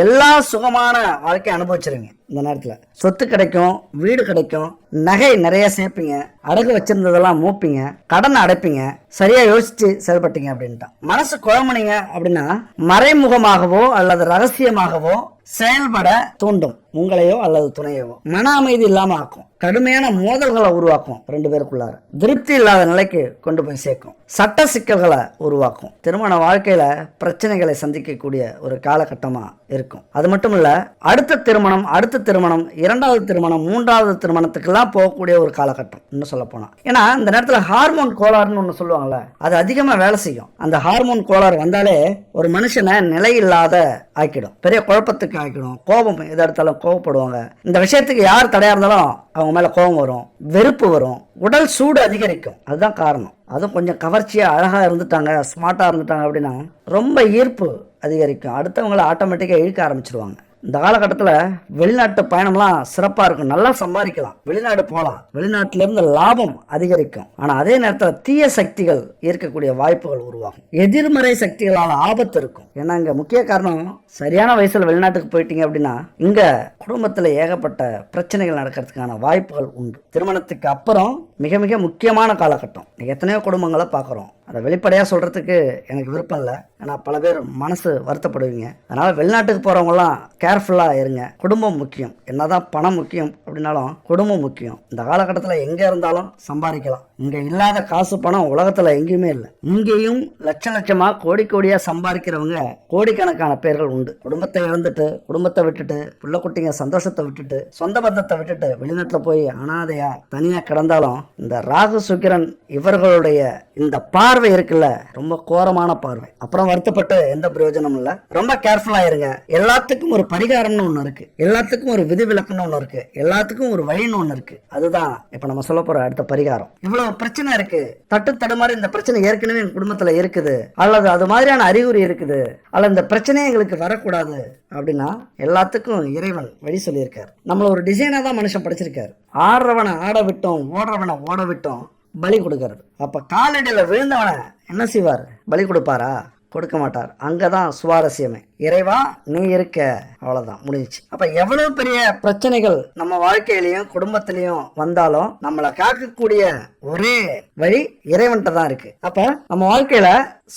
எல்லா சுகமான வாழ்க்கையை அனுபவிச்சிருவீங்க. இந்த நேரத்துல சொத்து கிடைக்கும், வீடு கிடைக்கும், நகை நிறைய சேர்ப்பீங்க, அடகு வச்சிருந்ததெல்லாம் மூப்பீங்க, கடனை அடைப்பீங்க, சரியா யோசிச்சு செயல்பட்டீங்க அப்படின்ட்டா. மனசு குழம்புனீங்க அப்படின்னா மறைமுகமாகவோ அல்லது ரகசியமாகவோ செயல்பட தூண்டும், உங்களையோ அல்லது துணையவோ. மன அமைதி இல்லாம ஆக்கும், கடுமையான மோதல்களை உருவாக்கும், 2 பேருக்குள்ளார திருப்தி இல்லாத நிலைக்கு கொண்டு போய் சேர்க்கும், சட்ட சிக்கல்களை உருவாக்கும், திருமண வாழ்க்கையில பிரச்சனைகளை சந்திக்கக்கூடிய ஒரு காலகட்டமா இருக்கும். அது மட்டும் இல்ல, அடுத்த திருமணம், இரண்டாவது திருமணம், மூன்றாவது திருமணத்துக்கெல்லாம் போகக்கூடிய ஒரு காலகட்டம் இன்னும் சொல்ல போனா. ஏன்னா இந்த நேரத்துல ஹார்மோன் கோளாறுன்னு ஒண்ணு சொல்லுவாங்கல்ல, அது அதிகமா வேலை செய்யும். அந்த ஹார்மோன் கோளாறு வந்தாலே ஒரு மனுஷனை நிலையில்லாத ஆக்கிடும், பெரிய குழப்பத்துக்கு ஆக்கிடும். கோபம், எதை எடுத்தாலும் கோபப்படுவாங்க. இந்த விஷயத்துக்கு யார் தடையா இருந்தாலும் அவங்க மேல கோபம் வரும், வெறுப்பு வரும், உடல் சூடு அதிகரிக்கும். அதுதான் காரணம். அதுவும் கொஞ்சம் கவர்ச்சியா அழகா இருந்துட்டாங்க, ஸ்மார்ட்டா இருந்துட்டாங்க அப்படின்னா ரொம்ப ஈர்ப்பு அதிகரிக்கும், அடுத்தவங்களை ஆட்டோமேட்டிக்கா இழுக்க ஆரம்பிச்சிருவாங்க. இந்த காலகட்டத்தில் வெளிநாட்டு பயணம்லாம் சிறப்பாக இருக்கும், நல்லா சம்பாதிக்கலாம், வெளிநாடு போகலாம், வெளிநாட்டில இருந்து லாபம் அதிகரிக்கும். ஆனால் அதே நேரத்தில் தீய சக்திகள் இருக்கக்கூடிய வாய்ப்புகள் உருவாகும், எதிர்மறை சக்திகளால் ஆபத்து இருக்கும். ஏன்னா இங்கே முக்கிய காரணம், சரியான வயசில் வெளிநாட்டுக்கு போயிட்டீங்க அப்படின்னா இங்க குடும்பத்தில் ஏகப்பட்ட பிரச்சனைகள் நடக்கிறதுக்கான வாய்ப்புகள் உண்டு. திருமணத்துக்கு அப்புறம் மிக மிக முக்கியமான காலகட்டம். எத்தனையோ குடும்பங்களை பார்க்குறோம், அதை வெளிப்படையாக சொல்கிறதுக்கு எனக்கு விருப்பம் இல்லை. ஏன்னா பல பேர் மனசு வருத்தப்படுவீங்க. அதனால் வெளிநாட்டுக்கு போகிறவங்களாம் கேர்ஃபுல்லாக இருங்க. குடும்பம் முக்கியம். என்னதான் பணம் முக்கியம் அப்படின்னாலும் குடும்பம் முக்கியம். இந்த காலகட்டத்தில் எங்கே இருந்தாலும் சம்பாதிக்கலாம். இங்கே இல்லாத காசு பணம் உலகத்தில் எங்கேயுமே இல்லை. இங்கேயும் லட்சமாக கோடி கோடியாக சம்பாதிக்கிறவங்க கோடிக்கணக்கான பேர்கள் உண்டு. குடும்பத்தை இழந்துட்டு, குடும்பத்தை விட்டுட்டு, பிள்ளை குட்டிங்க சந்தோஷத்தை விட்டுட்டு, சொந்த பந்தத்தை விட்டுட்டு வெளிநாட்டில் போய் அனாதையா தனியாக கிடந்தாலும் இந்த ராகு சுக்கிரன் இவர்களுடைய இந்த பார்வை இருக்குல்ல, ரொம்ப கோரமான பார்வை. அப்புறம் வருத்தப்பட்டு எந்த பிரயோஜனமும் இல்லை. ரொம்ப கேர்ஃபுல்லா இருங்க. எல்லாத்துக்கும் ஒரு பரிகாரம்னு ஒண்ணு இருக்கு, எல்லாத்துக்கும் ஒரு விதிவிலக்குன்னு ஒண்ணு இருக்கு, எல்லாத்துக்கும் ஒரு வழின்னு ஒண்ணு இருக்கு. அதுதான் இப்ப நம்ம சொல்ல போற அடுத்த பரிகாரம். இவ்வளவு பிரச்சனை இருக்கு, தட்டு தடுமாறி இந்த பிரச்சனை ஏற்கனவே என் குடும்பத்துல இருக்குது, அல்லது அது மாதிரியான அறிகுறி இருக்குது, அல்ல இந்த பிரச்சனையே எங்களுக்கு வரக்கூடாது அப்படின்னா எல்லாத்துக்கும் இறைவன் வழி சொல்லியிருக்காரு. நம்மள ஒரு டிசைனா தான் மனுஷன் படிச்சிருக்காரு. ஆடுறவனை ஆட விட்டோம், ஓடுறவனை ஓட விட்டோம், பலி கொடுக்கறது. அப்ப காலடியில விழுந்தவனை என்ன செய்வார்? பலி கொடுப்பாரா? கொடுக்க மாட்டார். அங்கதான் சுவாரஸ்யமே. இறைவா நீ இருக்க, அவ்வளவுதான், முடிஞ்சிச்சு. அப்ப எவ்வளவு பெரிய பிரச்சனைகள் நம்ம வாழ்க்கையிலயும் குடும்பத்திலயும் வந்தாலும் நம்மளை காக்கக்கூடிய ஒரே வழி இறைவன்கிட்ட தான் இருக்கு. அப்ப நம்ம வாழ்க்கையில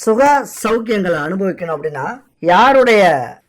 சுக சௌக்கியங்களை அனுபவிக்கணும் அப்படின்னா யாருடைய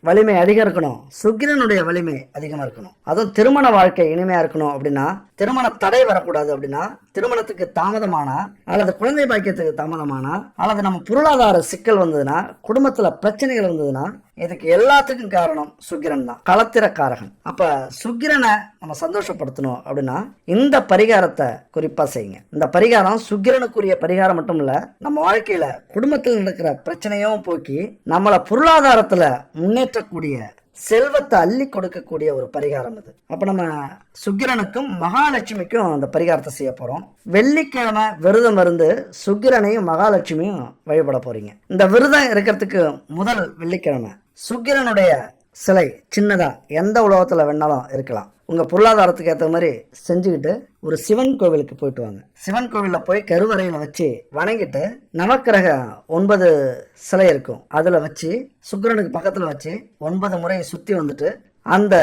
வலிமை அதிகம் இருக்கணும்? சுக்கிரனுடைய வலிமை அதிகமா இருக்கணும். அதுவும் திருமண வாழ்க்கை இனிமையா இருக்கணும் அப்படின்னா, திருமண தடை வரக்கூடாது அப்படின்னா, திருமணத்துக்கு தாமதமானா அல்லது குழந்தை பாக்கியத்துக்கு தாமதமானா அல்லது நம்ம பொருளாதார சிக்கல் வந்ததுன்னா, குடும்பத்துல பிரச்சனைகள் வந்ததுன்னா, இதுக்கு எல்லாத்துக்கும் காரணம் சுக்கிரன் தான், களத்திரக்காரகன். அப்ப சுக்கிரனை நம்ம சந்தோஷப்படுத்தணும் அப்படின்னா இந்த பரிகாரத்தை குறிப்பா செய்யுங்க. இந்த பரிகாரம் சுக்கிரனுக்குரிய பரிகாரம் மட்டும் இல்ல, நம்ம வாழ்க்கையில குடும்பத்தில் நடக்கிற பிரச்சனையும் போக்கி நம்மள பொருளாதாரத்துல முன்னேற்றக்கூடிய, செல்வத்தை அள்ளி கொடுக்கக்கூடிய ஒரு பரிகாரம் இது. அப்ப நம்ம சுக்கிரனுக்கும் மகாலட்சுமிக்கும் அந்த பரிகாரத்தை செய்ய போறோம். வெள்ளிக்கிழமை விரதம் இருந்து சுக்கிரனையும் மகாலட்சுமியும் வழிபட போறீங்க. இந்த விரதம் இருக்கிறதுக்கு முதல் வெள்ளிக்கிழமை சுக்கிரனுடைய சிலை சின்னதா எந்த உலகத்துல வேணாலும் இருக்கலாம். உங்க பொருளாதாரத்துக்கு ஏற்ற மாதிரி செஞ்சுக்கிட்டு ஒரு சிவன் கோவிலுக்கு போயிட்டு வாங்க. சிவன் கோவில்ல போய் கருவறையில வச்சு வணங்கிட்டு நவக்கிரக 9 சிலை இருக்கும், அதுல வச்சு சுக்கிரனுக்கு பக்கத்துல வச்சு 9 முறை சுத்தி வந்துட்டு அந்த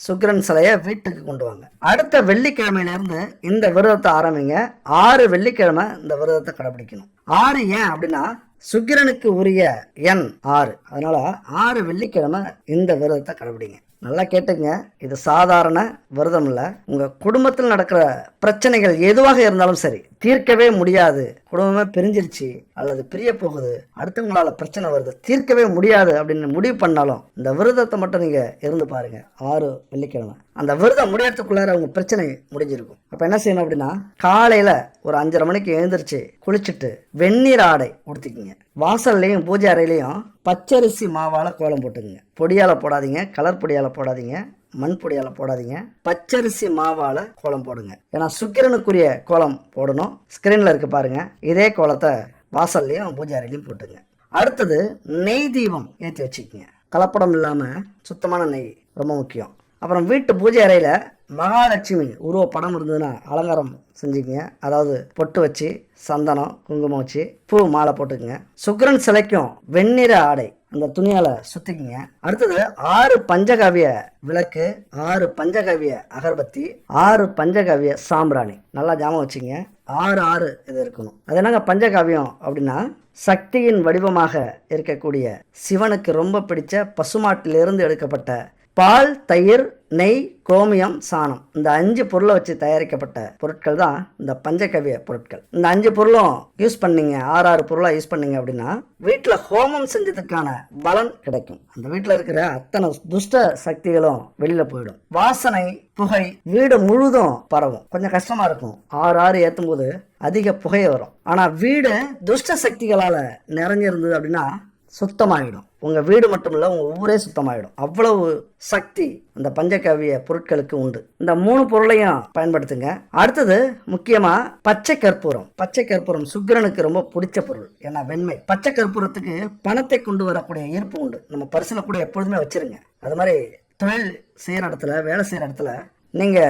சுக்கிரன் சிலையை வீட்டுக்கு கொண்டு வாங்க. அடுத்த வெள்ளிக்கிழமையில இருந்து இந்த விரதத்தை ஆரம்பிங்க. 6 வெள்ளிக்கிழமை இந்த விரதத்தை கடைபிடிக்கணும். 6 ஏன் அப்படின்னா சுக்கிரனுக்கு உரிய எண் 6. அதனால 6 வெள்ளிக்கிழமை இந்த விரதத்தை கடைபிடிங்க. நல்லா கேட்டுங்க, இது சாதாரண விரதம் இல்லை. உங்க குடும்பத்தில் நடக்கிற பிரச்சனைகள் எதுவாக இருந்தாலும் சரி, தீர்க்கவே முடியாது, குடும்பமே பிரிஞ்சிருச்சு அல்லது பிரிய போகுது, அடுத்தவங்களால பிரச்சனை வருது, தீர்க்கவே முடியாது அப்படின்னு முடிவு பண்ணாலும் இந்த விரதத்தை மட்டும் நீங்க இருந்து பாருங்க. 6 வெள்ளிக்கிழமை அந்த விரதம் முடியறதுக்குள்ளார உங்க பிரச்சனை முடிஞ்சிருக்கும். அப்ப என்ன செய்யணும் அப்படின்னா, காலையில ஒரு 5:30 மணிக்கு எழுந்திரிச்சு குளிச்சுட்டு வெந்நீர் ஆடை உடுத்திக்கிங்க. வாசல்லையும் பூஜை அறையிலையும் பச்சரிசி மாவால கோலம் போட்டுக்குங்க. பொடியால போடாதீங்க, கலர் பொடியால போடாதீங்க, மண் பொடியால போடாதீங்க, பச்சரிசி மாவால கோலம் போடுங்க. ஏன்னா சுக்கிரனுக்குரிய கோலம் போடணும். ஸ்கிரீன்ல இருக்கு பாருங்க, இதே கோலத்தை வாசல்லையும் பூஜை அறையிலையும் போட்டுங்க. அடுத்தது நெய் தீபம் ஏற்றி வச்சுக்கோங்க. கலப்படம் இல்லாம சுத்தமான நெய் ரொம்ப முக்கியம். அப்புறம் வீட்டு பூஜை அறையில மகாலட்சுமி உருவ படம் இருந்ததுன்னா அலங்காரம் செஞ்சுக்கங்க. அதாவது பொட்டு வச்சு சந்தனம் குங்குமம் வச்சு பூ மாலை போட்டுக்குங்க. சுக்கிரன் சிலைக்கும் வெண்ணிற ஆடை அந்த துணியால சுத்திக்குங்க. அடுத்தது 6 பஞ்சகாவிய விளக்கு, 6 பஞ்சகாவிய அகர்பத்தி, 6 பஞ்சகாவிய சாம்பிராணி. நல்லா ஞாபகம் வச்சுங்க, 6 இது இருக்கணும். அது என்னங்க பஞ்சகாவியம் அப்படின்னா, சக்தியின் வடிவமாக இருக்கக்கூடிய சிவனுக்கு ரொம்ப பிடிச்ச பசுமாட்டிலிருந்து எடுக்கப்பட்ட பால், தயிர், நெய், கோமியம், சாணம், இந்த 5 பொருளை வச்சு தயாரிக்கப்பட்ட பொருட்கள் தான் இந்த பஞ்சகவிய பொருட்கள். இந்த 5 பொருளும் யூஸ் பண்ணீங்க, 6 பொருளா யூஸ் பண்ணீங்க அப்படின்னா வீட்டுல ஹோமம் செஞ்சதுக்கான பலன் கிடைக்கும். அந்த வீட்டுல இருக்கிற அத்தனை துஷ்ட சக்திகளும் வெளியில போயிடும். வாசனை, புகை வீடு முழுதும் பரவும். கொஞ்சம் கஷ்டமா இருக்கும், 6 ஏத்தும் போது அதிக புகை வரும். ஆனா வீடு துஷ்ட சக்திகளால நிறைஞ்சிருந்தது அப்படின்னா சுத்தமாயிடும். உங்க வீடு மட்டும் இல்ல, உங்க ஊரே சுத்தமாயிடும். அவ்வளவு சக்தி அந்த பஞ்சகவிய பொருட்களுக்கு உண்டு. இந்த 3 பொருளையும் பயன்படுத்துங்க. அடுத்தது முக்கியமா பச்சை கற்பூரம். பச்சை கற்பூரம் சுக்கிரனுக்கு ரொம்ப பிடிச்ச பொருள். ஏன்னா வெண்மை. பச்சை கற்பூரத்துக்கு பணத்தை கொண்டு வரக்கூடிய ஈர்ப்பு உண்டு. நம்ம பர்சுல கூட எப்பொழுதுமே வச்சிருங்க. அது மாதிரி தொழில் செய்யற இடத்துல, வேலை செய்யற இடத்துல நீங்க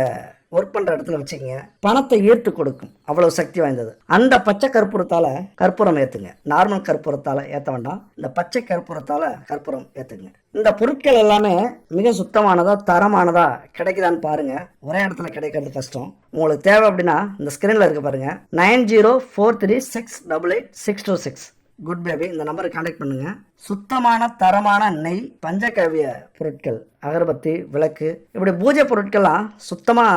ஒர்க் பண்ற இடத்துல வச்சுக்கங்க. பணத்தை ஈர்த்து கொடுக்கும், அவ்வளவு சக்தி வாய்ந்தது. அந்த பச்சை கற்பூரத்தால கற்பூரம் ஏத்துங்க. நார்மல் கற்பூரத்தால ஏத்த வேண்டாம், இந்த பச்சை கற்பூரத்தால கற்பூரம் ஏத்துங்க. இந்த பொருட்கள் எல்லாமே மிக சுத்தமானதா தரமானதா கிடைக்குதான்னு பாருங்க. ஒரே இடத்துல கிடைக்கிறது கஷ்டம். உங்களுக்கு தேவை அப்படின்னா இந்த ஸ்கிரீன்ல இருக்கு பாருங்க, 9043688626. குட் பேபி, இந்த நம்பருக்கு கான்டாக்ட் பண்ணுங்க. சுத்தமான தரமான நெய், பஞ்சகவ்ய பொருட்கள், அகர்பத்தி, விளக்கு, இப்படி பூஜை பொருட்கள்லாம் சுத்தமாக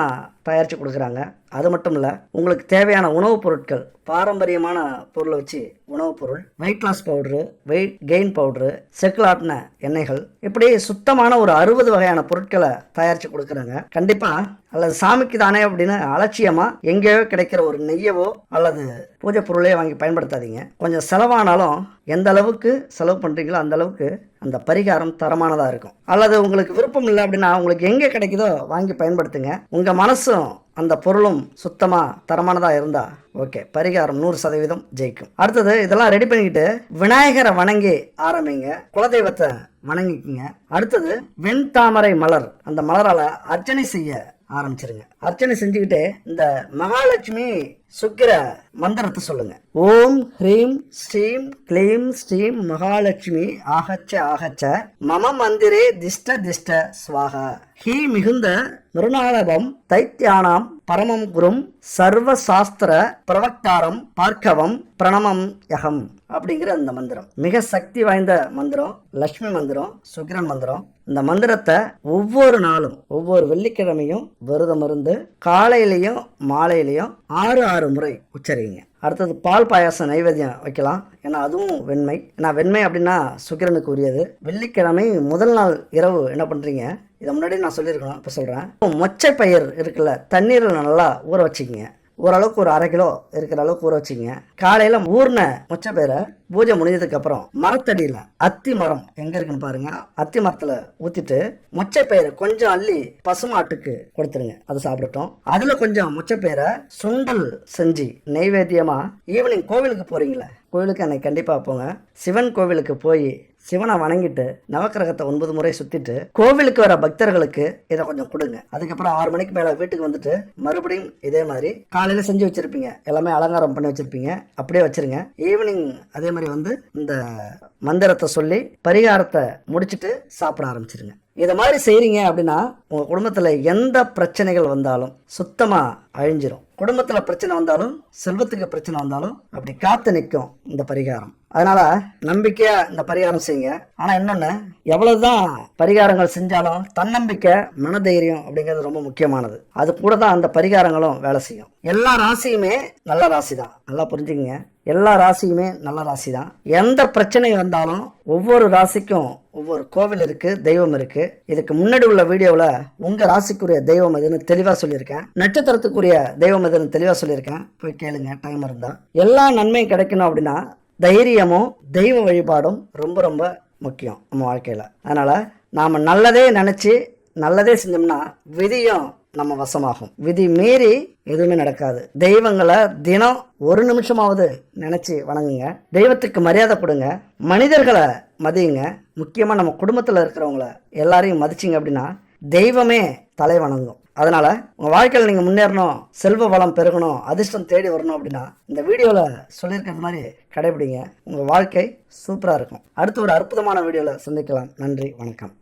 தயாரித்து கொடுக்குறாங்க. அது மட்டும் இல்லை, உங்களுக்கு தேவையான உணவுப் பொருட்கள், பாரம்பரியமான பொருளை வச்சு உணவுப் பொருள், weight loss powder, weight gain powder, செக்கில் ஆட்டின எண்ணெய்கள், இப்படி சுத்தமான ஒரு 60 வகையான பொருட்களை தயாரித்து கொடுக்குறாங்க. கண்டிப்பாக அல்லது சாமிக்கு தானே அப்படின்னு அலட்சியமாக எங்கேயோ கிடைக்கிற ஒரு நெய்யவோ அல்லது பூஜை பொருளையோ வாங்கி பயன்படுத்தாதீங்க. கொஞ்சம் செலவானாலும் எந்த அளவுக்கு செலவு பண்ணுறீங்களோ அந்த அளவுக்கு அந்த பரிகாரம் தரமானதாக இருக்கும். அல்லது உங்களுக்கு விருப்பம் இல்லை அப்படின்னா உங்களுக்கு எங்கே கிடைக்குதோ வாங்கி பயன்படுத்துங்க. உங்கள் மனசும் அந்த பொருளும் சுத்தமாக தரமானதாக இருந்தால் ஓகே, பரிகாரம் 100% ஜெயிக்கும். அடுத்தது இதெல்லாம் ரெடி பண்ணிக்கிட்டு விநாயகரை வணங்கி ஆரம்பிங்க, குலதெய்வத்தை வணங்கிக்குங்க. அடுத்தது வெண்தாமரை மலர், அந்த மலரால் அர்ச்சனை செய்ய ஆரம்பிச்சிருங்க. அர்ச்சனை செஞ்சுக்கிட்டு இந்த மகாலட்சுமி சுக்கிர மந்திரத்தை சொல்லுங்க. ஓம் ஹ்ரீம் ஸ்ரீம் க்ளீம் ஸ்ரீம் மகாலட்சுமி ஆகச்ச ஆகச்ச மம மந்திரே திஷ்ட திஷ்ட ஸ்வாகா. ஹீ மிகுந்த மிருணாளபம் தைத்தியானாம் பரமம் குரும் சர்வ சாஸ்திர பிரவக்தாரம் பார்க்கவம் பிரணமம் யகம் அப்படிங்கிற அந்த மந்திரம் மிக சக்தி வாய்ந்த மந்திரம். லட்சுமி மந்திரம், சுக்கிரன் மந்திரம். இந்த மந்திரத்தை ஒவ்வொரு நாளும் ஒவ்வொரு வெள்ளிக்கிழமையும் விரதம் இருந்து காலையிலையும் மாலையிலையும் 6 முறை உச்சரிங்க. அடுத்தது பால் பாயாசம் நைவேத்தியம் வைக்கலாம். ஏன்னா அதுவும் வெண்மை. ஏன்னா வெண்மை அப்படின்னா சுக்கிரனுக்கு உரியது. வெள்ளிக்கிழமை முதல் நாள் இரவு என்ன பண்ணுறீங்க, இதை முன்னாடி நான் சொல்லியிருக்கணும், இப்போ சொல்கிறேன். மொச்சை பயிர் இருக்குல்ல, தண்ணீரில் நல்லா ஊற வச்சுக்கிங்க. ஓரளவுக்கு ஒரு 1/2 கிலோ இருக்கிற அளவுக்கு ஊற வச்சுங்க. காலையில ஊர்ன மொச்சை பயிரை பூஜை முடிஞ்சதுக்கு அப்புறம் மரத்தடியில அத்தி மரம் எங்க இருக்குன்னு பாருங்க, அத்தி மரத்துல ஊத்திட்டு மொச்சை பயிரை கொஞ்சம் அள்ளி பசுமாட்டுக்கு கொடுத்துருங்க, அது சாப்பிடட்டும். அதுல கொஞ்சம் மொச்சை பயிரை சுண்டல் செஞ்சு நெய்வேத்தியமா ஈவினிங் கோவிலுக்கு போறீங்களே, கோவிலுக்கு அன்னைக்கு கண்டிப்பா போங்க. சிவன் கோவிலுக்கு போய் சிவனை வணங்கிட்டு நவக்கிரகத்தை 9 முறை சுத்திட்டு கோவிலுக்கு வர பக்தர்களுக்கு இதை கொஞ்சம் கொடுங்க. அதுக்கப்புறம் 6 மணிக்கு மேல வீட்டுக்கு வந்துட்டு மறுபடியும் இதே மாதிரி காலையில செஞ்சு வச்சிருப்பீங்க, எல்லாமே அலங்காரம் பண்ணி வச்சிருப்பீங்க, அப்படியே வச்சிருங்க. ஈவினிங் அதே மாதிரி வந்து இந்த மந்திரத்தை சொல்லி பரிகாரத்தை முடிச்சுட்டு சாப்பிட ஆரம்பிச்சிருங்க. இதை மாதிரி செய்றீங்க அப்படின்னா உங்க குடும்பத்துல எந்த பிரச்சனைகள் வந்தாலும் சுத்தமா அழிஞ்சிரும். குடும்பத்துல பிரச்சனை வந்தாலும் செல்வத்துக்கு பிரச்சனை வந்தாலும் அப்படி காத்து நிற்கும் இந்த பரிகாரம். அதனால நம்பிக்கையா இந்த பரிகாரம் செய்யுங்க. ஆனா இன்னொன்னு, எவ்வளவுதான் பரிகாரங்கள் செஞ்சாலும் தன்னம்பிக்கை, மனதைரியம் அப்படிங்கிறது ரொம்ப முக்கியமானது. அது கூட தான் அந்த பரிகாரங்களும் வேலை செய்யும். எல்லா ராசியுமே நல்ல ராசி தான், நல்லா புரிஞ்சுக்கங்க. எல்லா ராசியுமே நல்ல ராசி தான். எந்த பிரச்சனை வந்தாலும் ஒவ்வொரு ராசிக்கும் ஒவ்வொரு கோவில் இருக்கு, தெய்வம் இருக்கு. இதுக்கு முன்னாடி உள்ள வீடியோவில் உங்க ராசிக்குரிய தெய்வம் எதுன்னு தெளிவா சொல்லியிருக்கேன், நட்சத்திரத்துக்குரிய தெய்வம் எதுன்னு தெளிவா சொல்லியிருக்கேன், போய் கேளுங்க டைம் இருந்தா. எல்லா நன்மையும் கிடைக்கணும் அப்படின்னா தைரியமும் தெய்வ வழிபாடும் ரொம்ப ரொம்ப முக்கியம் நம்ம வாழ்க்கையில. அதனால நாம நல்லதே நினைச்சு நல்லதே செஞ்சோம்னா விதியும் நம்ம வசமாகும். விதி மீறி எதுவுமே நடக்காது. தெய்வங்களை தினம் 1 நிமிஷமாவது நினைச்சு வணங்குங்க. தெய்வத்துக்கு மரியாதை கொடுங்க. மனிதர்களை மதியுங்க. முக்கியமா நம்ம குடும்பத்துல இருக்கிறவங்கள எல்லாரையும் மதிச்சிங்க அப்படின்னா தெய்வமே தலை வணங்கும். அதனால உங்க வாழ்க்கையில் நீங்க முன்னேறணும், செல்வ வளம் பெருகணும், அதிர்ஷ்டம் தேடி வரணும் அப்படின்னா இந்த வீடியோல சொல்லியிருக்கிறது மாதிரி கடைபிடிங்க. உங்க வாழ்க்கை சூப்பரா இருக்கும். அடுத்து ஒரு அற்புதமான வீடியோல சந்திக்கலாம். நன்றி, வணக்கம்.